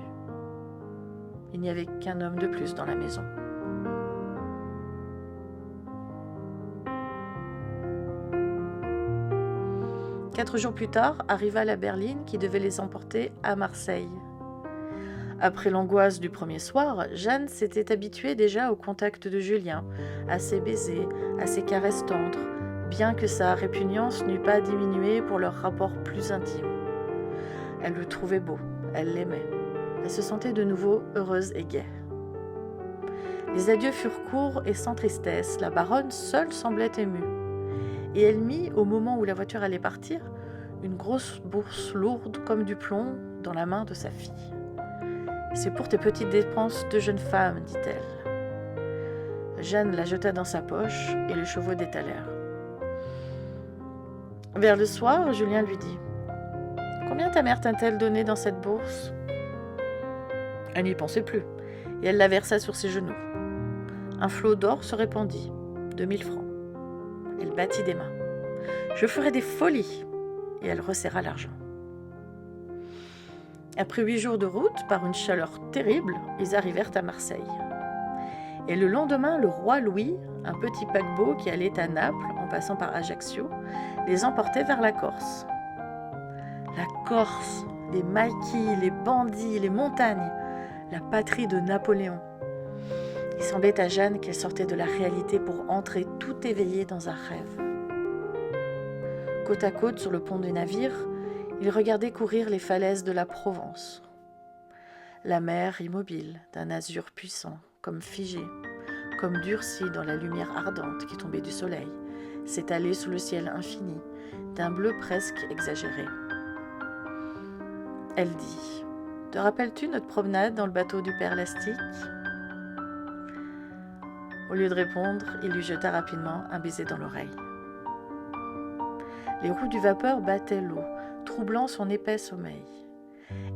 Il n'y avait qu'un homme de plus dans la maison. Quatre jours plus tard, arriva la berline qui devait les emporter à Marseille. Après l'angoisse du premier soir, Jeanne s'était habituée déjà au contact de Julien, à ses baisers, à ses caresses tendres, bien que sa répugnance n'eût pas diminué pour leur rapport plus intime. Elle le trouvait beau, elle l'aimait. Elle se sentait de nouveau heureuse et gaie. Les adieux furent courts et sans tristesse, la baronne seule semblait émue. Et elle mit, au moment où la voiture allait partir, une grosse bourse lourde comme du plomb dans la main de sa fille. « C'est pour tes petites dépenses de jeune femme, dit-elle. » Jeanne la jeta dans sa poche et les chevaux détalèrent. Vers le soir, Julien lui dit « Combien ta mère t'a-t-elle donné dans cette bourse ?» Elle n'y pensait plus, et elle la versa sur ses genoux. Un flot d'or se répandit, 2000 francs. Elle battit des mains. « Je ferai des folies !» Et elle resserra l'argent. Après 8 jours de route, par une chaleur terrible, ils arrivèrent à Marseille. Et le lendemain, le roi Louis, un petit paquebot qui allait à Naples en passant par Ajaccio, les emportait vers la Corse. La Corse, les maquis, les bandits, les montagnes, la patrie de Napoléon. Il semblait à Jeanne qu'elle sortait de la réalité pour entrer tout éveillée dans un rêve. Côte à côte sur le pont du navire, ils regardaient courir les falaises de la Provence. La mer immobile, d'un azur puissant, comme figée, comme durcie dans la lumière ardente qui tombait du soleil, s'étalait sous le ciel infini, d'un bleu presque exagéré. Elle dit « Te rappelles-tu notre promenade dans le bateau du père Lastique ?» Au lieu de répondre, il lui jeta rapidement un baiser dans l'oreille. Les roues du vapeur battaient l'eau, troublant son épais sommeil.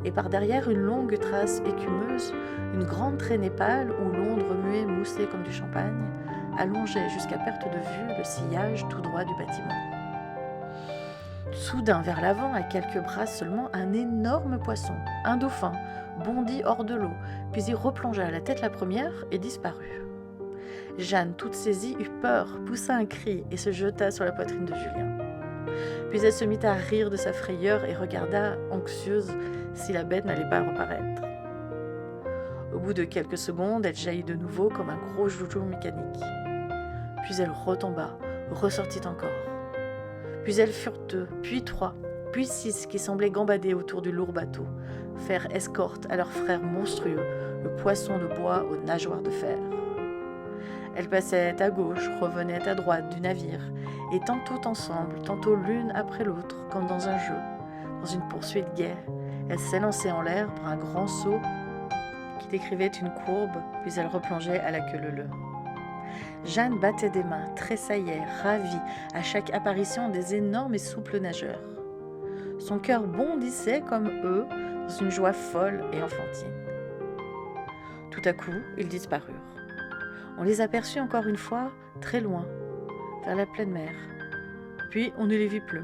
Et par derrière une longue trace écumeuse, une grande traînée pâle où l'onde remuait moussée comme du champagne, allongeait jusqu'à perte de vue le sillage tout droit du bâtiment. Soudain, vers l'avant, à quelques brasses seulement, un énorme poisson, un dauphin, bondit hors de l'eau, puis il replongea la tête la première et disparut. Jeanne, toute saisie, eut peur, poussa un cri et se jeta sur la poitrine de Julien. Puis elle se mit à rire de sa frayeur et regarda, anxieuse, si la bête n'allait pas reparaître. Au bout de quelques secondes, elle jaillit de nouveau comme un gros joujou mécanique. Puis elle retomba, ressortit encore. Puis elles furent 2, puis 3, puis 6 qui semblaient gambader autour du lourd bateau, faire escorte à leur frère monstrueux, le poisson de bois aux nageoires de fer. Elles passaient à gauche, revenaient à droite du navire, et tantôt ensemble, tantôt l'une après l'autre, comme dans un jeu, dans une poursuite gaie, elles s'élançaient en l'air par un grand saut qui décrivait une courbe, puis elles replongeaient à la queue leu-leu. Jeanne battait des mains, tressaillait, ravie à chaque apparition des énormes et souples nageurs. Son cœur bondissait comme eux, dans une joie folle et enfantine. Tout à coup, ils disparurent. On les aperçut encore une fois, très loin, vers la pleine mer. Puis on ne les vit plus.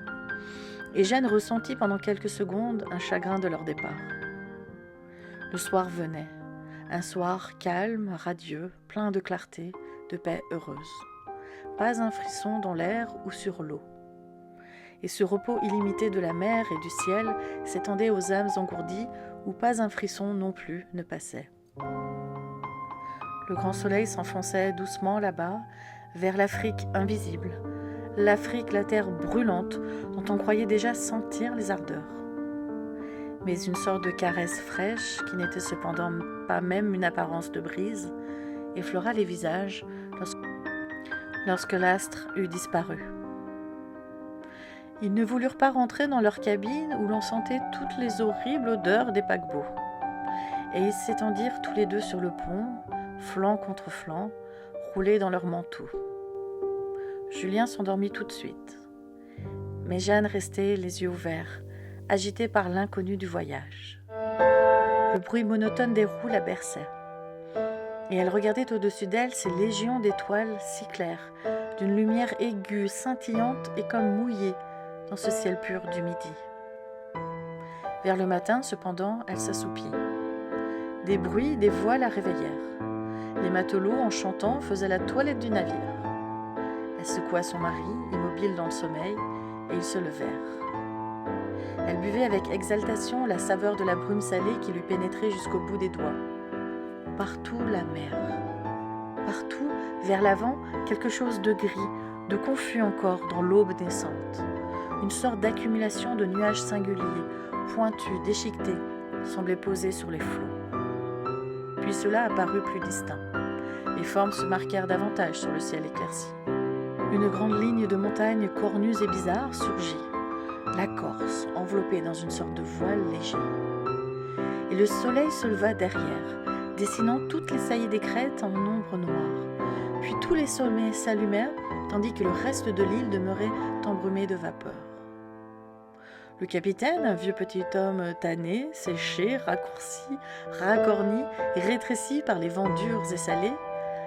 Et Jeanne ressentit pendant quelques secondes un chagrin de leur départ. Le soir venait, un soir calme, radieux, plein de clarté, de paix heureuse. Pas un frisson dans l'air ou sur l'eau. Et ce repos illimité de la mer et du ciel s'étendait aux âmes engourdies où pas un frisson non plus ne passait. Le grand soleil s'enfonçait doucement là-bas, vers l'Afrique invisible, l'Afrique, la terre brûlante, dont on croyait déjà sentir les ardeurs. Mais une sorte de caresse fraîche, qui n'était cependant pas même une apparence de brise, effleura les visages lorsque l'astre eut disparu. Ils ne voulurent pas rentrer dans leur cabine où l'on sentait toutes les horribles odeurs des paquebots. et ils s'étendirent tous les deux sur le pont, flanc contre flanc, roulés dans leurs manteaux. Julien s'endormit tout de suite, mais Jeanne restait les yeux ouverts, agitée par l'inconnu du voyage. Le bruit monotone des roues la berçait, et elle regardait au-dessus d'elle ces légions d'étoiles si claires, d'une lumière aiguë, scintillante et comme mouillée dans ce ciel pur du midi. Vers le matin, cependant, elle s'assoupit. Des bruits, des voix la réveillèrent. Les matelots, en chantant, faisaient la toilette du navire. Elle secoua son mari, immobile dans le sommeil, et ils se levèrent. Elle buvait avec exaltation la saveur de la brume salée qui lui pénétrait jusqu'au bout des doigts. Partout la mer. Partout, vers l'avant, quelque chose de gris, de confus encore dans l'aube naissante. Une sorte d'accumulation de nuages singuliers, pointus, déchiquetés, semblait poser sur les flots. Puis cela apparut plus distinct. Les formes se marquèrent davantage sur le ciel éclairci. Une grande ligne de montagnes cornues et bizarres surgit. La Corse, enveloppée dans une sorte de voile léger. Et le soleil se leva derrière, dessinant toutes les saillies des crêtes en ombre noire. Puis tous les sommets s'allumèrent, tandis que le reste de l'île demeurait embrumé de vapeur. Le capitaine, un vieux petit homme tanné, séché, raccourci, racorni et rétréci par les vents durs et salés,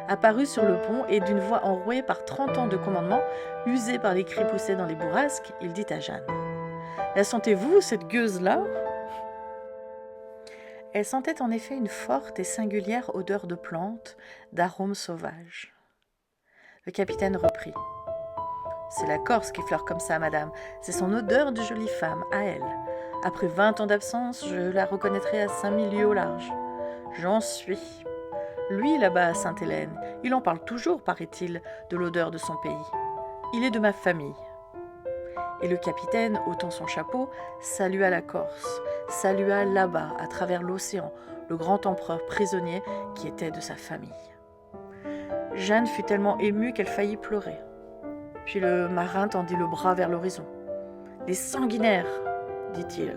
apparut sur le pont et d'une voix enrouée par 30 ans de commandement, usée par les cris poussés dans les bourrasques, il dit à Jeanne : « La sentez-vous, cette gueuse-là » Elle sentait en effet une forte et singulière odeur de plantes, d'arômes sauvages. Le capitaine reprit : « C'est la Corse qui fleure comme ça, madame. C'est son odeur de jolie femme, à elle. Après 20 ans d'absence, je la reconnaîtrai à 5000 lieues au large. J'en suis. Lui, là-bas à Sainte-Hélène, il en parle toujours, paraît-il, de l'odeur de son pays. Il est de ma famille. » Et le capitaine, ôtant son chapeau, salua la Corse, salua là-bas, à travers l'océan, le grand empereur prisonnier qui était de sa famille. Jeanne fut tellement émue qu'elle faillit pleurer. Puis le marin tendit le bras vers l'horizon. « Les sanguinaires !» dit-il.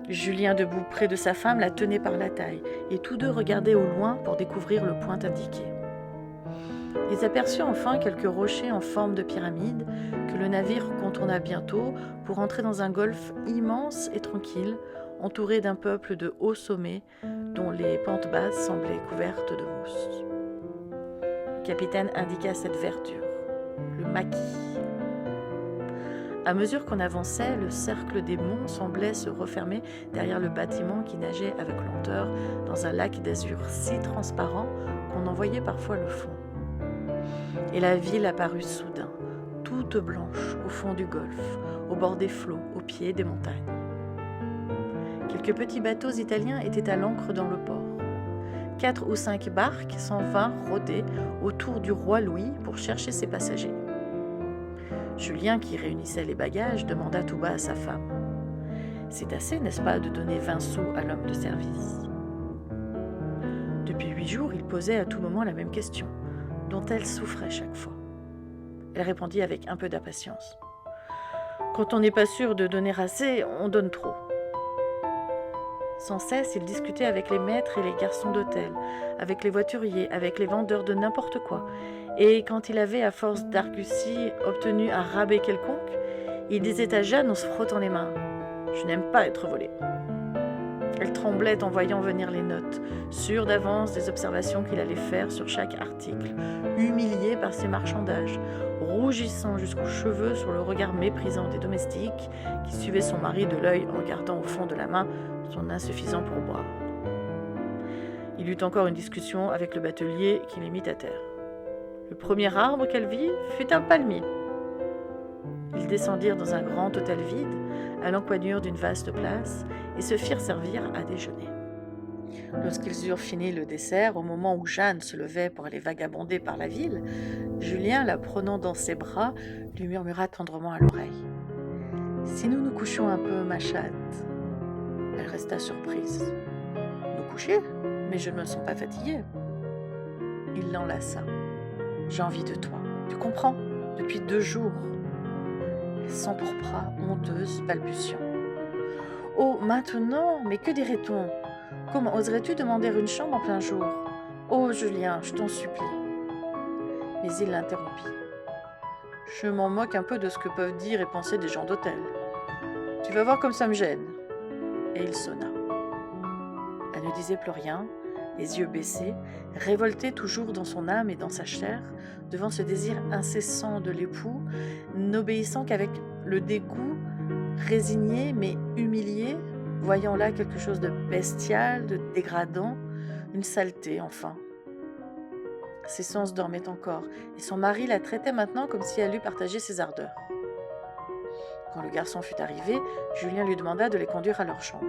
Julien, debout près de sa femme, la tenait par la taille, et tous deux regardaient au loin pour découvrir le point indiqué. Ils aperçurent enfin quelques rochers en forme de pyramide que le navire contourna bientôt pour entrer dans un golfe immense et tranquille, entouré d'un peuple de hauts sommets dont les pentes basses semblaient couvertes de mousse. Le capitaine indiqua cette verdure, le maquis. À mesure qu'on avançait, le cercle des monts semblait se refermer derrière le bâtiment qui nageait avec lenteur dans un lac d'azur si transparent qu'on en voyait parfois le fond. Et la ville apparut soudain, toute blanche au fond du golfe, au bord des flots, au pied des montagnes. Quelques petits bateaux italiens étaient à l'ancre dans le port. 4 ou 5 barques s'en vinrent rôder autour du roi Louis pour chercher ses passagers. Julien, qui réunissait les bagages, demanda tout bas à sa femme : « C'est assez, n'est-ce pas, de donner 20 sous à l'homme de service ?» Depuis 8 jours, il posait à tout moment la même question, dont elle souffrait chaque fois. Elle répondit avec un peu d'impatience : « Quand on n'est pas sûr de donner assez, on donne trop. » Sans cesse, il discutait avec les maîtres et les garçons d'hôtel, avec les voituriers, avec les vendeurs de n'importe quoi. Et quand il avait, à force d'argussie, obtenu un rabais quelconque, il disait à Jeanne en se frottant les mains : « Je n'aime pas être volée. » Elle tremblait en voyant venir les notes, sûre d'avance des observations qu'il allait faire sur chaque article, humiliée par ses marchandages, rougissant jusqu'aux cheveux sur le regard méprisant des domestiques qui suivaient son mari de l'œil en gardant au fond de la main son insuffisant pourboire. Il eut encore une discussion avec le batelier qui les mit à terre. Le premier arbre qu'elle vit fut un palmier. Ils descendirent dans un grand hôtel vide, à l'encoignure d'une vaste place, et se firent servir à déjeuner. Lorsqu'ils eurent fini le dessert, au moment où Jeanne se levait pour aller vagabonder par la ville, Julien, la prenant dans ses bras, lui murmura tendrement à l'oreille : « Si nous nous couchions un peu, ma chatte ?» Elle resta surprise. « Nous coucher ? Mais je ne me sens pas fatiguée. » Il l'enlaça. « J'ai envie de toi, tu comprends ? Depuis 2 jours. » Elle s'empourpra, honteuse, balbutiant. « Oh, maintenant, mais que dirait-on ? Comment oserais-tu demander une chambre en plein jour ? Oh, Julien, je t'en supplie. » Mais il l'interrompit. « Je m'en moque un peu de ce que peuvent dire et penser des gens d'hôtel. Tu vas voir comme ça me gêne. » Et il sonna. Elle ne disait plus rien, les yeux baissés, révoltée toujours dans son âme et dans sa chair, devant ce désir incessant de l'époux, n'obéissant qu'avec le dégoût, résignée mais humiliée, voyant là quelque chose de bestial, de dégradant, une saleté enfin. Ses sens dormaient encore, et son mari la traitait maintenant comme si elle eût partagé ses ardeurs. Quand le garçon fut arrivé, Julien lui demanda de les conduire à leur chambre.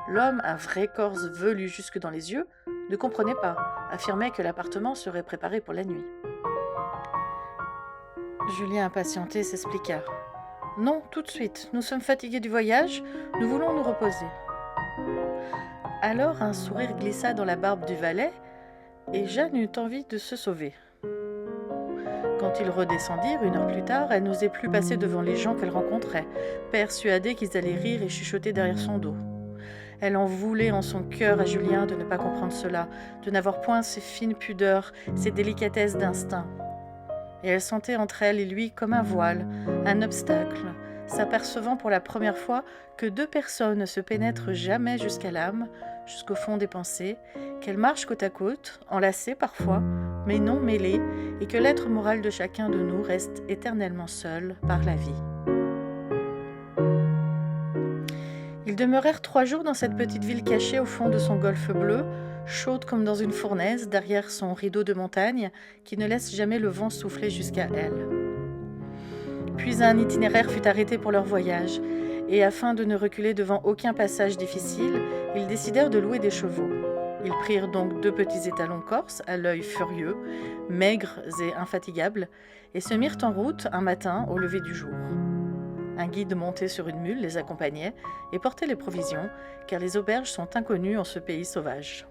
L'homme, un vrai corse velu jusque dans les yeux, ne comprenait pas, affirmait que l'appartement serait préparé pour la nuit. Julien, impatienté, s'expliqua. « Non, tout de suite, nous sommes fatigués du voyage, nous voulons nous reposer. » Alors un sourire glissa dans la barbe du valet, et Jeanne eut envie de se sauver. Quand ils redescendirent, 1 heure plus tard, elle n'osait plus passer devant les gens qu'elle rencontrait, persuadée qu'ils allaient rire et chuchoter derrière son dos. Elle en voulait en son cœur à Julien de ne pas comprendre cela, de n'avoir point ces fines pudeurs, ces délicatesses d'instinct. Et elle sentait entre elle et lui comme un voile, un obstacle, s'apercevant pour la première fois que 2 personnes ne se pénètrent jamais jusqu'à l'âme, jusqu'au fond des pensées, qu'elles marchent côte à côte, enlacées parfois, mais non mêlées, et que l'être moral de chacun de nous reste éternellement seul par la vie. Ils demeurèrent 3 jours dans cette petite ville cachée au fond de son golfe bleu, chaude comme dans une fournaise, derrière son rideau de montagne, qui ne laisse jamais le vent souffler jusqu'à elle. Puis un itinéraire fut arrêté pour leur voyage, et afin de ne reculer devant aucun passage difficile, ils décidèrent de louer des chevaux. Ils prirent donc 2 petits étalons corses, à l'œil furieux, maigres et infatigables, et se mirent en route un matin au lever du jour. Un guide monté sur une mule les accompagnait et portait les provisions, car les auberges sont inconnues en ce pays sauvage.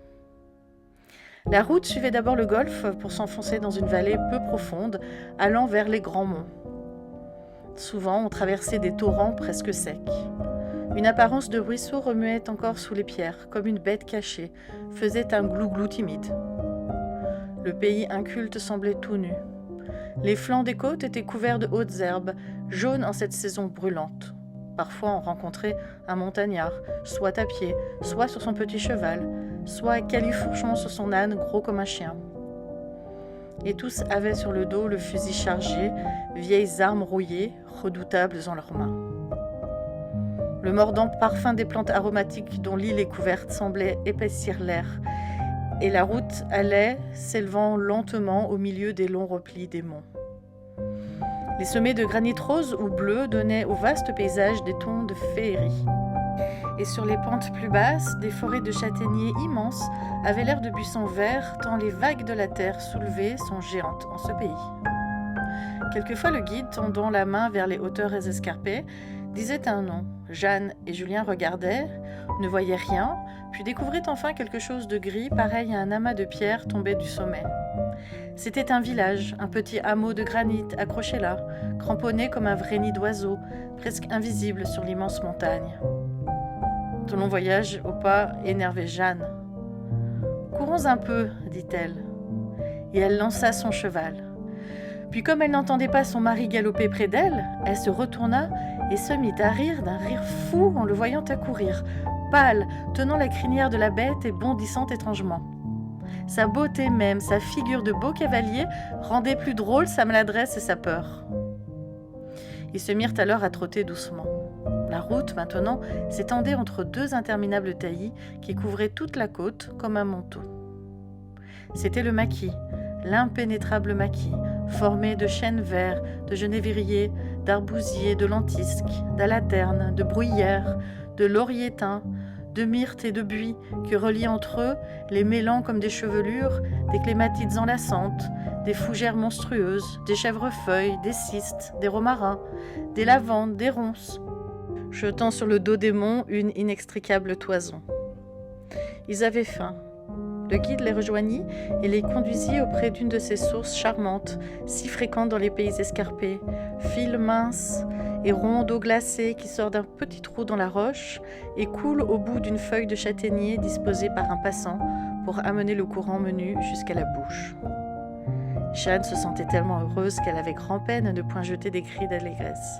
La route suivait d'abord le golfe pour s'enfoncer dans une vallée peu profonde, allant vers les grands monts. Souvent, on traversait des torrents presque secs. Une apparence de ruisseau remuait encore sous les pierres, comme une bête cachée, faisait un glou-glou timide. Le pays inculte semblait tout nu. Les flancs des côtes étaient couverts de hautes herbes, jaunes en cette saison brûlante. Parfois, on rencontrait un montagnard, soit à pied, soit sur son petit cheval, soit califourchon sur son âne gros comme un chien. Et tous avaient sur le dos le fusil chargé, vieilles armes rouillées, redoutables en leurs mains. Le mordant parfum des plantes aromatiques dont l'île est couverte semblait épaissir l'air, et la route allait, s'élevant lentement au milieu des longs replis des monts. Les sommets de granit rose ou bleu donnaient au vaste paysage des tons de féerie. Et sur les pentes plus basses, des forêts de châtaigniers immenses avaient l'air de buissons verts, tant les vagues de la terre soulevées sont géantes en ce pays. Quelquefois le guide, tendant la main vers les hauteurs escarpées, disait un nom. Jeanne et Julien regardaient, ne voyaient rien, puis découvraient enfin quelque chose de gris, pareil à un amas de pierres tombé du sommet. C'était un village, un petit hameau de granit accroché là, cramponné comme un vrai nid d'oiseau, presque invisible sur l'immense montagne. Ton long voyage au pas énervait Jeanne. « Courons un peu, dit-elle. » Et elle lança son cheval. Puis comme elle n'entendait pas son mari galoper près d'elle, elle se retourna et se mit à rire d'un rire fou en le voyant accourir, pâle, tenant la crinière de la bête et bondissant étrangement. Sa beauté même, sa figure de beau cavalier, rendaient plus drôle sa maladresse et sa peur. Ils se mirent alors à trotter doucement. La route, maintenant, s'étendait entre 2 interminables taillis qui couvraient toute la côte comme un manteau. C'était le maquis, l'impénétrable maquis, formé de chênes verts, de genévriers, d'arbousiers, de lentisques, d'alaternes, de bruyères, de lauriers teints, de myrtes et de buis, qui relient entre eux, les mêlant comme des chevelures, des clématites enlaçantes, des fougères monstrueuses, des chèvrefeuilles, des cistes, des romarins, des lavandes, des ronces, jetant sur le dos des monts une inextricable toison. Ils avaient faim. Le guide les rejoignit et les conduisit auprès d'une de ces sources charmantes, si fréquentes dans les pays escarpés, file mince et ronde d'eau glacée qui sort d'un petit trou dans la roche et coule au bout d'une feuille de châtaignier disposée par un passant pour amener le courant menu jusqu'à la bouche. Jeanne se sentait tellement heureuse qu'elle avait grand-peine à ne point jeter des cris d'allégresse.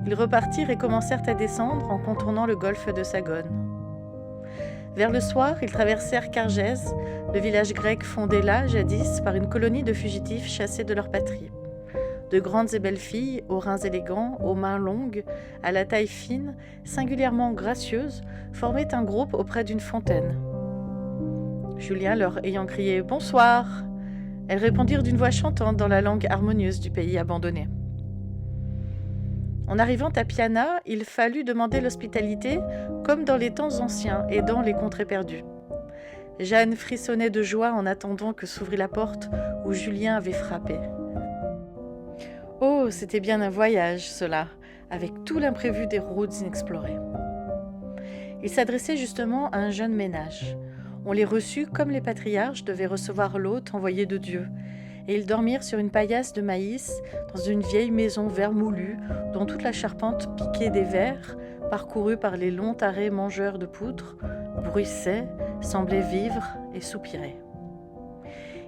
Ils repartirent et commencèrent à descendre en contournant le golfe de Sagone. Vers le soir, ils traversèrent Cargèse, le village grec fondé là, jadis, par une colonie de fugitifs chassés de leur patrie. De grandes et belles filles, aux reins élégants, aux mains longues, à la taille fine, singulièrement gracieuses, formaient un groupe auprès d'une fontaine. Julien leur ayant crié « Bonsoir !» elles répondirent d'une voix chantante dans la langue harmonieuse du pays abandonné. En arrivant à Piana, il fallut demander l'hospitalité comme dans les temps anciens et dans les contrées perdues. Jeanne frissonnait de joie en attendant que s'ouvrit la porte où Julien avait frappé. Oh, c'était bien un voyage, cela, avec tout l'imprévu des routes inexplorées. Il s'adressait justement à un jeune ménage. On les reçut comme les patriarches devaient recevoir l'hôte envoyé de Dieu, et ils dormirent sur une paillasse de maïs dans une vieille maison vermoulue dont toute la charpente piquée des vers, parcourue par les longs tarés mangeurs de poutres, bruissaient, semblaient vivre et soupirer.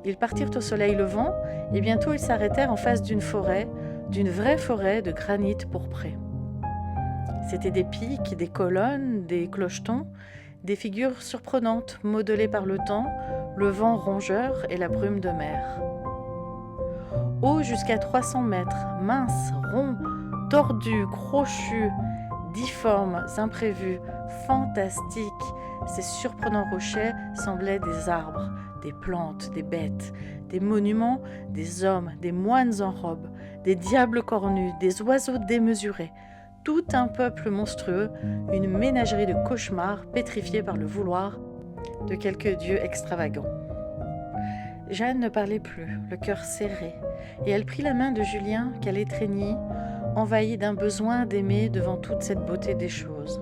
Ils partirent au soleil levant et bientôt ils s'arrêtèrent en face d'une forêt, d'une vraie forêt de granit pourpré. C'étaient des pics, des colonnes, des clochetons, des figures surprenantes modelées par le temps, le vent rongeur et la brume de mer. Haut jusqu'à 300 mètres, minces, ronds, tordus, crochus, difformes, imprévus, fantastiques, ces surprenants rochers semblaient des arbres, des plantes, des bêtes, des monuments, des hommes, des moines en robe, des diables cornus, des oiseaux démesurés, tout un peuple monstrueux, une ménagerie de cauchemars pétrifiés par le vouloir de quelque dieu extravagant. Jeanne ne parlait plus, le cœur serré, et elle prit la main de Julien qu'elle étreignit, envahie d'un besoin d'aimer devant toute cette beauté des choses.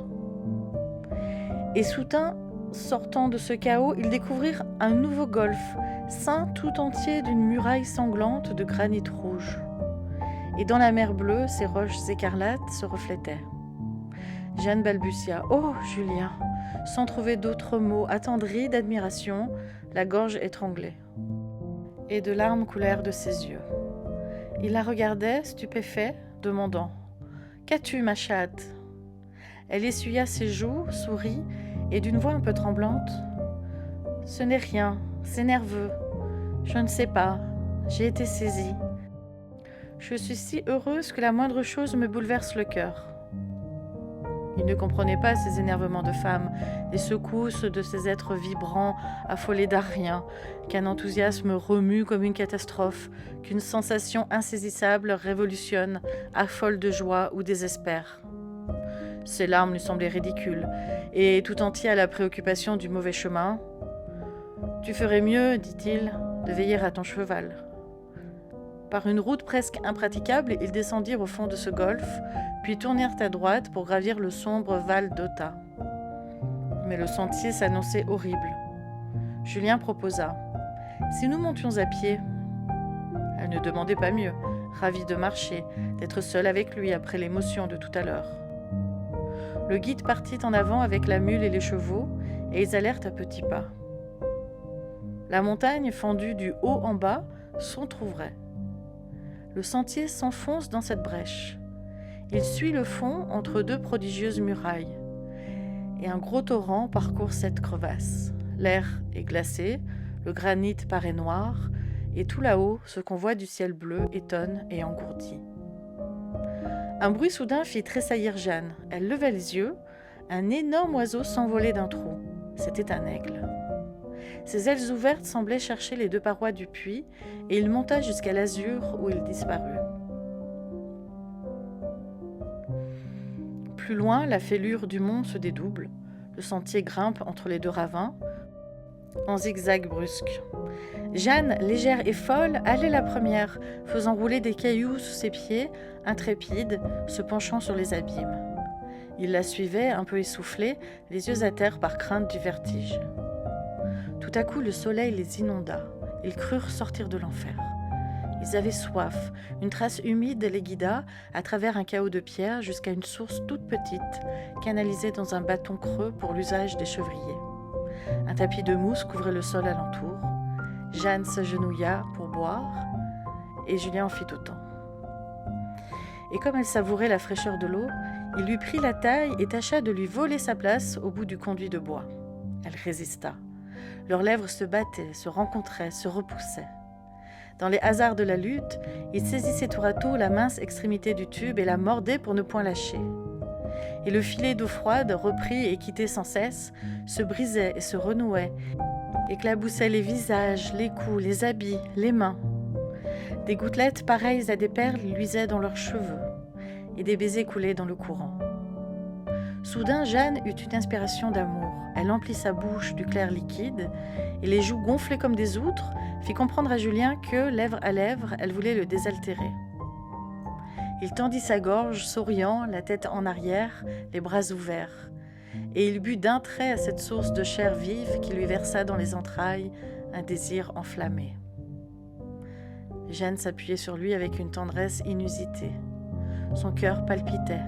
Et soudain, sortant de ce chaos, ils découvrirent un nouveau golfe, ceint tout entier d'une muraille sanglante de granit rouge. Et dans la mer bleue, ces roches écarlates se reflétaient. Jeanne balbutia « Oh, Julien !» sans trouver d'autres mots, attendrie d'admiration, la gorge étranglée. Et de larmes coulèrent de ses yeux. Il la regardait, stupéfait, demandant « Qu'as-tu, ma chatte ?» Elle essuya ses joues, sourit, et d'une voix un peu tremblante « Ce n'est rien, c'est nerveux. Je ne sais pas, j'ai été saisie. Je suis si heureuse que la moindre chose me bouleverse le cœur. » Il ne comprenait pas ces énervements de femme, les secousses de ces êtres vibrants, affolés d'arien, qu'un enthousiasme remue comme une catastrophe, qu'une sensation insaisissable révolutionne, affole de joie ou désespère. Ses larmes lui semblaient ridicules, et tout entier à la préoccupation du mauvais chemin. « Tu ferais mieux, dit-il, de veiller à ton cheval. » Par une route presque impraticable, ils descendirent au fond de ce golfe, puis tournèrent à droite pour gravir le sombre Val d'Ota. Mais le sentier s'annonçait horrible. Julien proposa « Si nous montions à pied ?» Elle ne demandait pas mieux, ravie de marcher, d'être seule avec lui après l'émotion de tout à l'heure. Le guide partit en avant avec la mule et les chevaux, et ils allèrent à petits pas. La montagne, fendue du haut en bas, s'entr'ouvrait. Le sentier s'enfonce dans cette brèche. Il suit le fond entre deux prodigieuses murailles. Et un gros torrent parcourt cette crevasse. L'air est glacé, le granit paraît noir, et tout là-haut, ce qu'on voit du ciel bleu étonne et engourdit. Un bruit soudain fit tressaillir Jeanne. Elle leva les yeux. Un énorme oiseau s'envolait d'un trou. C'était un aigle. Ses ailes ouvertes semblaient chercher les deux parois du puits, et il monta jusqu'à l'azur où il disparut. Plus loin, la fêlure du mont se dédouble. Le sentier grimpe entre les deux ravins, en zigzag brusque. Jeanne, légère et folle, allait la première, faisant rouler des cailloux sous ses pieds, intrépide, se penchant sur les abîmes. Il la suivait, un peu essoufflé, les yeux à terre par crainte du vertige. Tout à coup, le soleil les inonda. Ils crurent sortir de l'enfer. Ils avaient soif. Une trace humide les guida à travers un chaos de pierres jusqu'à une source toute petite, canalisée dans un bâton creux pour l'usage des chevriers. Un tapis de mousse couvrait le sol alentour. Jeanne s'agenouilla pour boire, et Julien en fit autant. Et comme elle savourait la fraîcheur de l'eau, il lui prit la taille et tâcha de lui voler sa place au bout du conduit de bois. Elle résista. Leurs lèvres se battaient, se rencontraient, se repoussaient. Dans les hasards de la lutte, il saisissait tour à tour la mince extrémité du tube et la mordait pour ne point lâcher. Et le filet d'eau froide, repris et quitté sans cesse, se brisait et se renouait, éclaboussait les visages, les cous, les habits, les mains. Des gouttelettes pareilles à des perles luisaient dans leurs cheveux, et des baisers coulaient dans le courant. Soudain, Jeanne eut une inspiration d'amour. Elle emplit sa bouche du clair liquide, et les joues gonflées comme des outres fit comprendre à Julien que, lèvre à lèvre, elle voulait le désaltérer. Il tendit sa gorge, souriant, la tête en arrière, les bras ouverts, et il but d'un trait à cette source de chair vive qui lui versa dans les entrailles un désir enflammé. Jeanne s'appuyait sur lui avec une tendresse inusitée. Son cœur palpitait,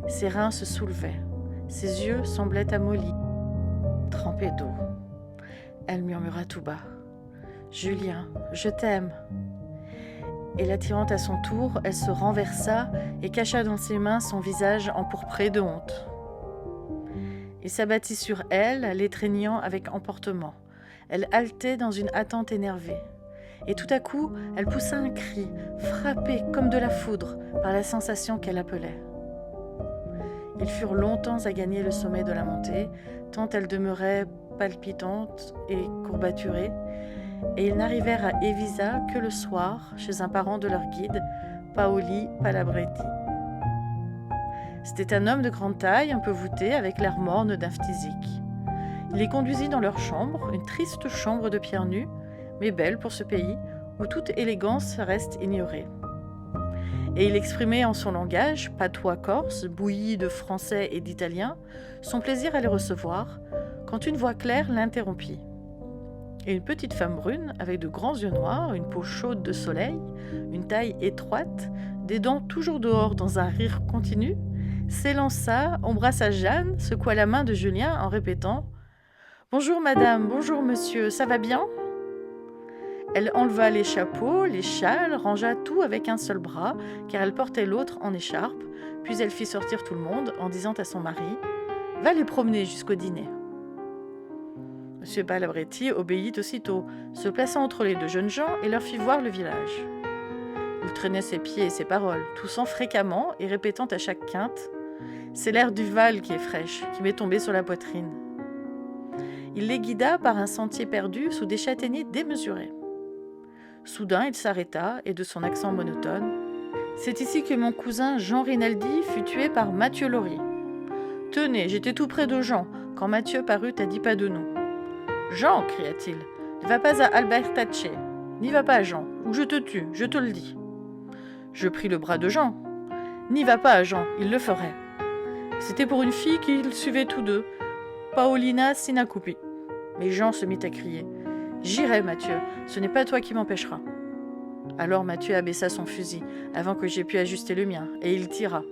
ses reins se soulevaient, ses yeux semblaient amollis, trempés d'eau. Elle murmura tout bas : « Julien, je t'aime !» Et l'attirant à son tour, elle se renversa et cacha dans ses mains son visage empourpré de honte. Il s'abattit sur elle, l'étreignant avec emportement. Elle haletait dans une attente énervée. Et tout à coup, elle poussa un cri, frappé comme de la foudre par la sensation qu'elle appelait. Ils furent longtemps à gagner le sommet de la montée, tant elle demeurait palpitante et courbaturée, et ils n'arrivèrent à Evisa que le soir, chez un parent de leur guide, Paoli Palabretti. C'était un homme de grande taille, un peu voûté, avec l'air morne d'un phthisique. Il les conduisit dans leur chambre, une triste chambre de pierre nue, mais belle pour ce pays, où toute élégance reste ignorée. Et il exprimait en son langage, patois corse, bouilli de français et d'italien, son plaisir à les recevoir, quand une voix claire l'interrompit. Et une petite femme brune, avec de grands yeux noirs, une peau chaude de soleil, une taille étroite, des dents toujours dehors dans un rire continu, s'élança, embrassa Jeanne, secoua la main de Julien en répétant « Bonjour madame, bonjour monsieur, ça va bien ?» Elle enleva les chapeaux, les châles, rangea tout avec un seul bras, car elle portait l'autre en écharpe, puis elle fit sortir tout le monde en disant à son mari « Va les promener jusqu'au dîner ». M. Palabretti obéit aussitôt, se plaçant entre les deux jeunes gens et leur fit voir le village. Il traînait ses pieds et ses paroles, toussant fréquemment et répétant à chaque quinte « C'est l'air du Val qui est fraîche, qui m'est tombée sur la poitrine ». Il les guida par un sentier perdu sous des châtaigniers démesurés. Soudain, il s'arrêta et de son accent monotone « C'est ici que mon cousin Jean Rinaldi fut tué par Mathieu Lori. Tenez, j'étais tout près de Jean quand Mathieu parut à 10 pas de nous. Jean, cria-t-il, ne va pas à Albertacce. N'y va pas, Jean, ou je te tue, je te le dis. Je pris le bras de Jean. N'y va pas, Jean, il le ferait. C'était pour une fille qu'ils suivaient tous deux, Paolina Sinacupi. Mais Jean se mit à crier. J'irai, Mathieu, ce n'est pas toi qui m'empêcheras. Alors Mathieu abaissa son fusil, avant que j'aie pu ajuster le mien, et il tira.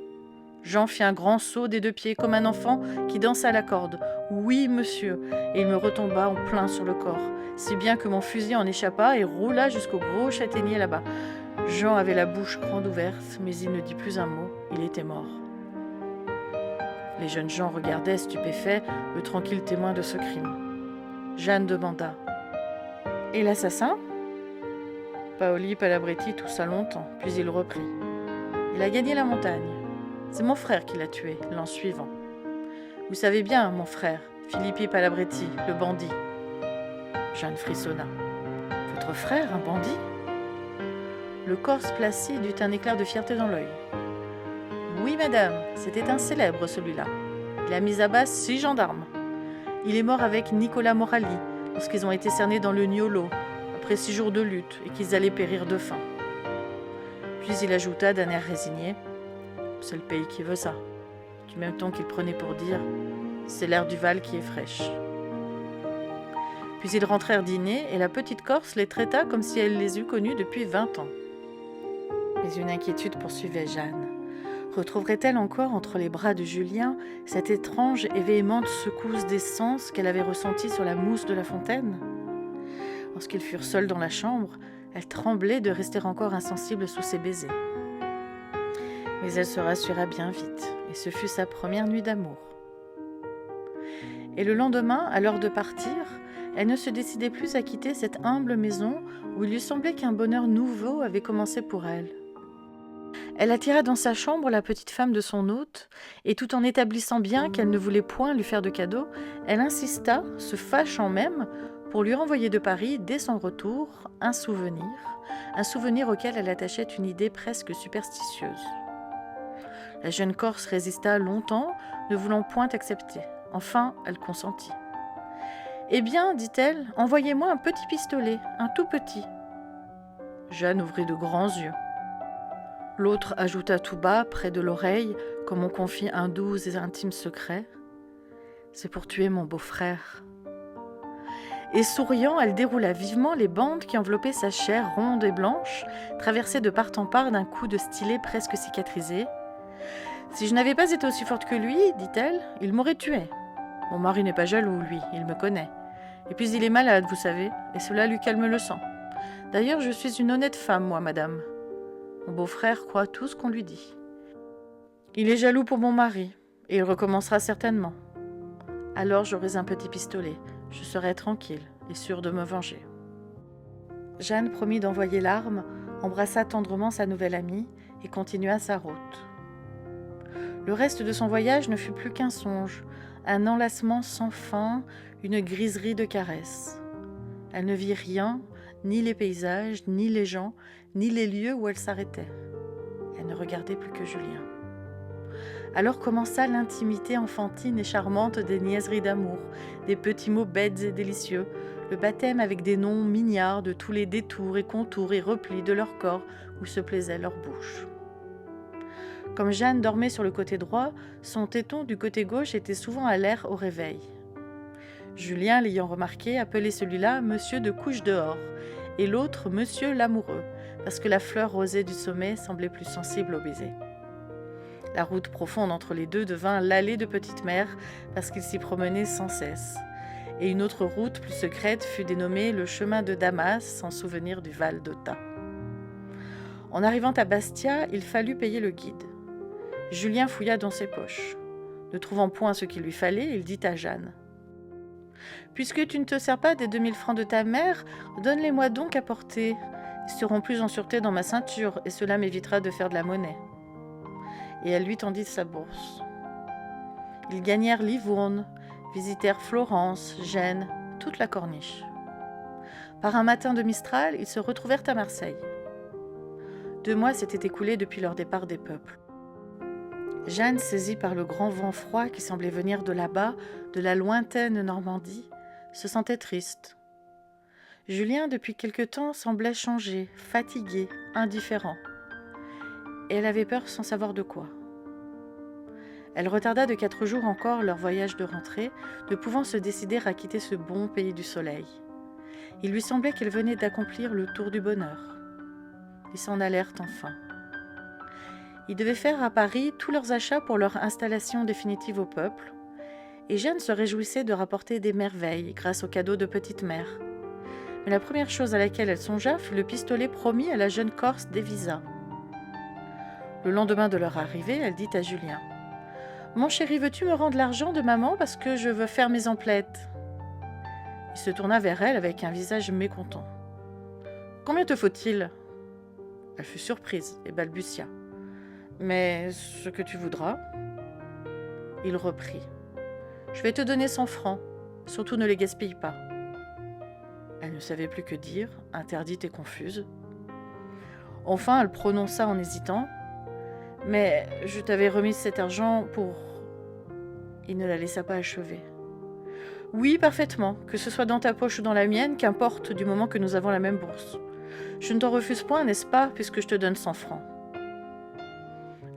Jean fit un grand saut des deux pieds, comme un enfant qui danse à la corde. Oui, monsieur, et il me retomba en plein sur le corps, si bien que mon fusil en échappa et roula jusqu'au gros châtaignier là-bas. Jean avait la bouche grande ouverte, mais il ne dit plus un mot, il était mort. Les jeunes gens regardaient stupéfaits le tranquille témoin de ce crime. Jeanne demanda « Et l'assassin ?» Paoli Palabretti toussa longtemps, puis il reprit. « Il a gagné la montagne. C'est mon frère qui l'a tué, l'an suivant. Vous savez bien, mon frère, Filippi Palabretti, le bandit. » Jeanne frissonna. « Votre frère, un bandit ?» Le Corse placide eut un éclair de fierté dans l'œil. « Oui, madame, c'était un célèbre, celui-là. Il a mis à bas 6 gendarmes. Il est mort avec Nicolas Morali, lorsqu'ils ont été cernés dans le Niolo, après 6 jours de lutte, et qu'ils allaient périr de faim. » Puis il ajouta d'un air résigné « C'est le pays qui veut ça. » Du même ton qu'il prenait pour dire « C'est l'air du Val qui est fraîche. » Puis ils rentrèrent dîner et la petite Corse les traita comme si elle les eût connus depuis 20 ans. Mais une inquiétude poursuivait Jeanne. Retrouverait-elle encore entre les bras de Julien cette étrange et véhémente secousse des sens qu'elle avait ressentie sur la mousse de la fontaine ? Lorsqu'ils furent seuls dans la chambre, elle tremblait de rester encore insensible sous ses baisers. Mais elle se rassura bien vite, et ce fut sa première nuit d'amour. Et le lendemain, à l'heure de partir, elle ne se décidait plus à quitter cette humble maison où il lui semblait qu'un bonheur nouveau avait commencé pour elle. Elle attira dans sa chambre la petite femme de son hôte, et tout en établissant bien qu'elle ne voulait point lui faire de cadeau, elle insista, se fâchant même, pour lui renvoyer de Paris, dès son retour, un souvenir auquel elle attachait une idée presque superstitieuse. La jeune Corse résista longtemps, ne voulant point accepter. Enfin, elle consentit. « Eh bien, dit-elle, envoyez-moi un petit pistolet, un tout petit. » Jeanne ouvrit de grands yeux. L'autre ajouta tout bas, près de l'oreille, comme on confie un doux et intime secret. « C'est pour tuer mon beau-frère. » Et souriant, elle déroula vivement les bandes qui enveloppaient sa chair ronde et blanche, traversée de part en part d'un coup de stylet presque cicatrisé. « Si je n'avais pas été aussi forte que lui, dit-elle, il m'aurait tuée. Mon mari n'est pas jaloux, lui, il me connaît. Et puis il est malade, vous savez, et cela lui calme le sang. D'ailleurs, je suis une honnête femme, moi, madame. Mon beau-frère croit tout ce qu'on lui dit. Il est jaloux pour mon mari, et il recommencera certainement. Alors j'aurai un petit pistolet, je serai tranquille et sûre de me venger. » Jeanne promit d'envoyer l'arme, embrassa tendrement sa nouvelle amie et continua sa route. Le reste de son voyage ne fut plus qu'un songe, un enlacement sans fin, une griserie de caresses. Elle ne vit rien, ni les paysages, ni les gens, ni les lieux où elle s'arrêtait. Elle ne regardait plus que Julien. Alors commença l'intimité enfantine et charmante des niaiseries d'amour, des petits mots bêtes et délicieux, le baptême avec des noms mignards de tous les détours et contours et replis de leur corps où se plaisait leur bouche. Comme Jeanne dormait sur le côté droit, son téton du côté gauche était souvent à l'air au réveil. Julien, l'ayant remarqué, appelait celui-là « Monsieur de couche-dehors » et l'autre « Monsieur l'amoureux », parce que la fleur rosée du sommet semblait plus sensible au baiser. La route profonde entre les deux devint l'allée de Petite-Mer, parce qu'ils s'y promenaient sans cesse. Et une autre route plus secrète fut dénommée le chemin de Damas, en souvenir du Val d'Ota. En arrivant à Bastia, il fallut payer le guide. Julien fouilla dans ses poches. Ne trouvant point ce qu'il lui fallait, il dit à Jeanne : « Puisque tu ne te sers pas des 2000 francs de ta mère, donne-les-moi donc à porter. Ils seront plus en sûreté dans ma ceinture, et cela m'évitera de faire de la monnaie. » Et elle lui tendit sa bourse. Ils gagnèrent Livourne, visitèrent Florence, Gênes, toute la corniche. Par un matin de Mistral, ils se retrouvèrent à Marseille. 2 mois s'étaient écoulés depuis leur départ des peuples. Jeanne, saisie par le grand vent froid qui semblait venir de là-bas, de la lointaine Normandie, se sentait triste. Julien, depuis quelque temps, semblait changé, fatigué, indifférent. Et elle avait peur sans savoir de quoi. Elle retarda de 4 jours encore leur voyage de rentrée, ne pouvant se décider à quitter ce bon pays du soleil. Il lui semblait qu'elle venait d'accomplir le tour du bonheur. Ils s'en allèrent enfin. Ils devaient faire à Paris tous leurs achats pour leur installation définitive au peuple, et Jeanne se réjouissait de rapporter des merveilles grâce au cadeau de Petite-Mère. Mais la première chose à laquelle elle songea fut le pistolet promis à la jeune Corse d'Evisa. Le lendemain de leur arrivée, elle dit à Julien : « Mon chéri, veux-tu me rendre l'argent de maman parce que je veux faire mes emplettes ?» Il se tourna vers elle avec un visage mécontent. « Combien te faut-il » Elle fut surprise et balbutia : « Mais ce que tu voudras. » Il reprit : « Je vais te donner 100 francs, surtout ne les gaspille pas. » Elle ne savait plus que dire, interdite et confuse. Enfin, elle prononça en hésitant : « Mais je t'avais remis cet argent pour... » Il ne la laissa pas achever. « Oui, parfaitement, que ce soit dans ta poche ou dans la mienne, qu'importe du moment que nous avons la même bourse. Je ne t'en refuse point, n'est-ce pas, puisque je te donne 100 francs. »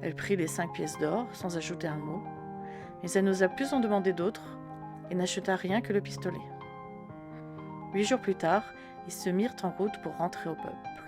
Elle prit les 5 pièces d'or, sans ajouter un mot, mais elle n'osa plus en demander d'autres et n'acheta rien que le pistolet. 8 jours plus tard, ils se mirent en route pour rentrer au peuple.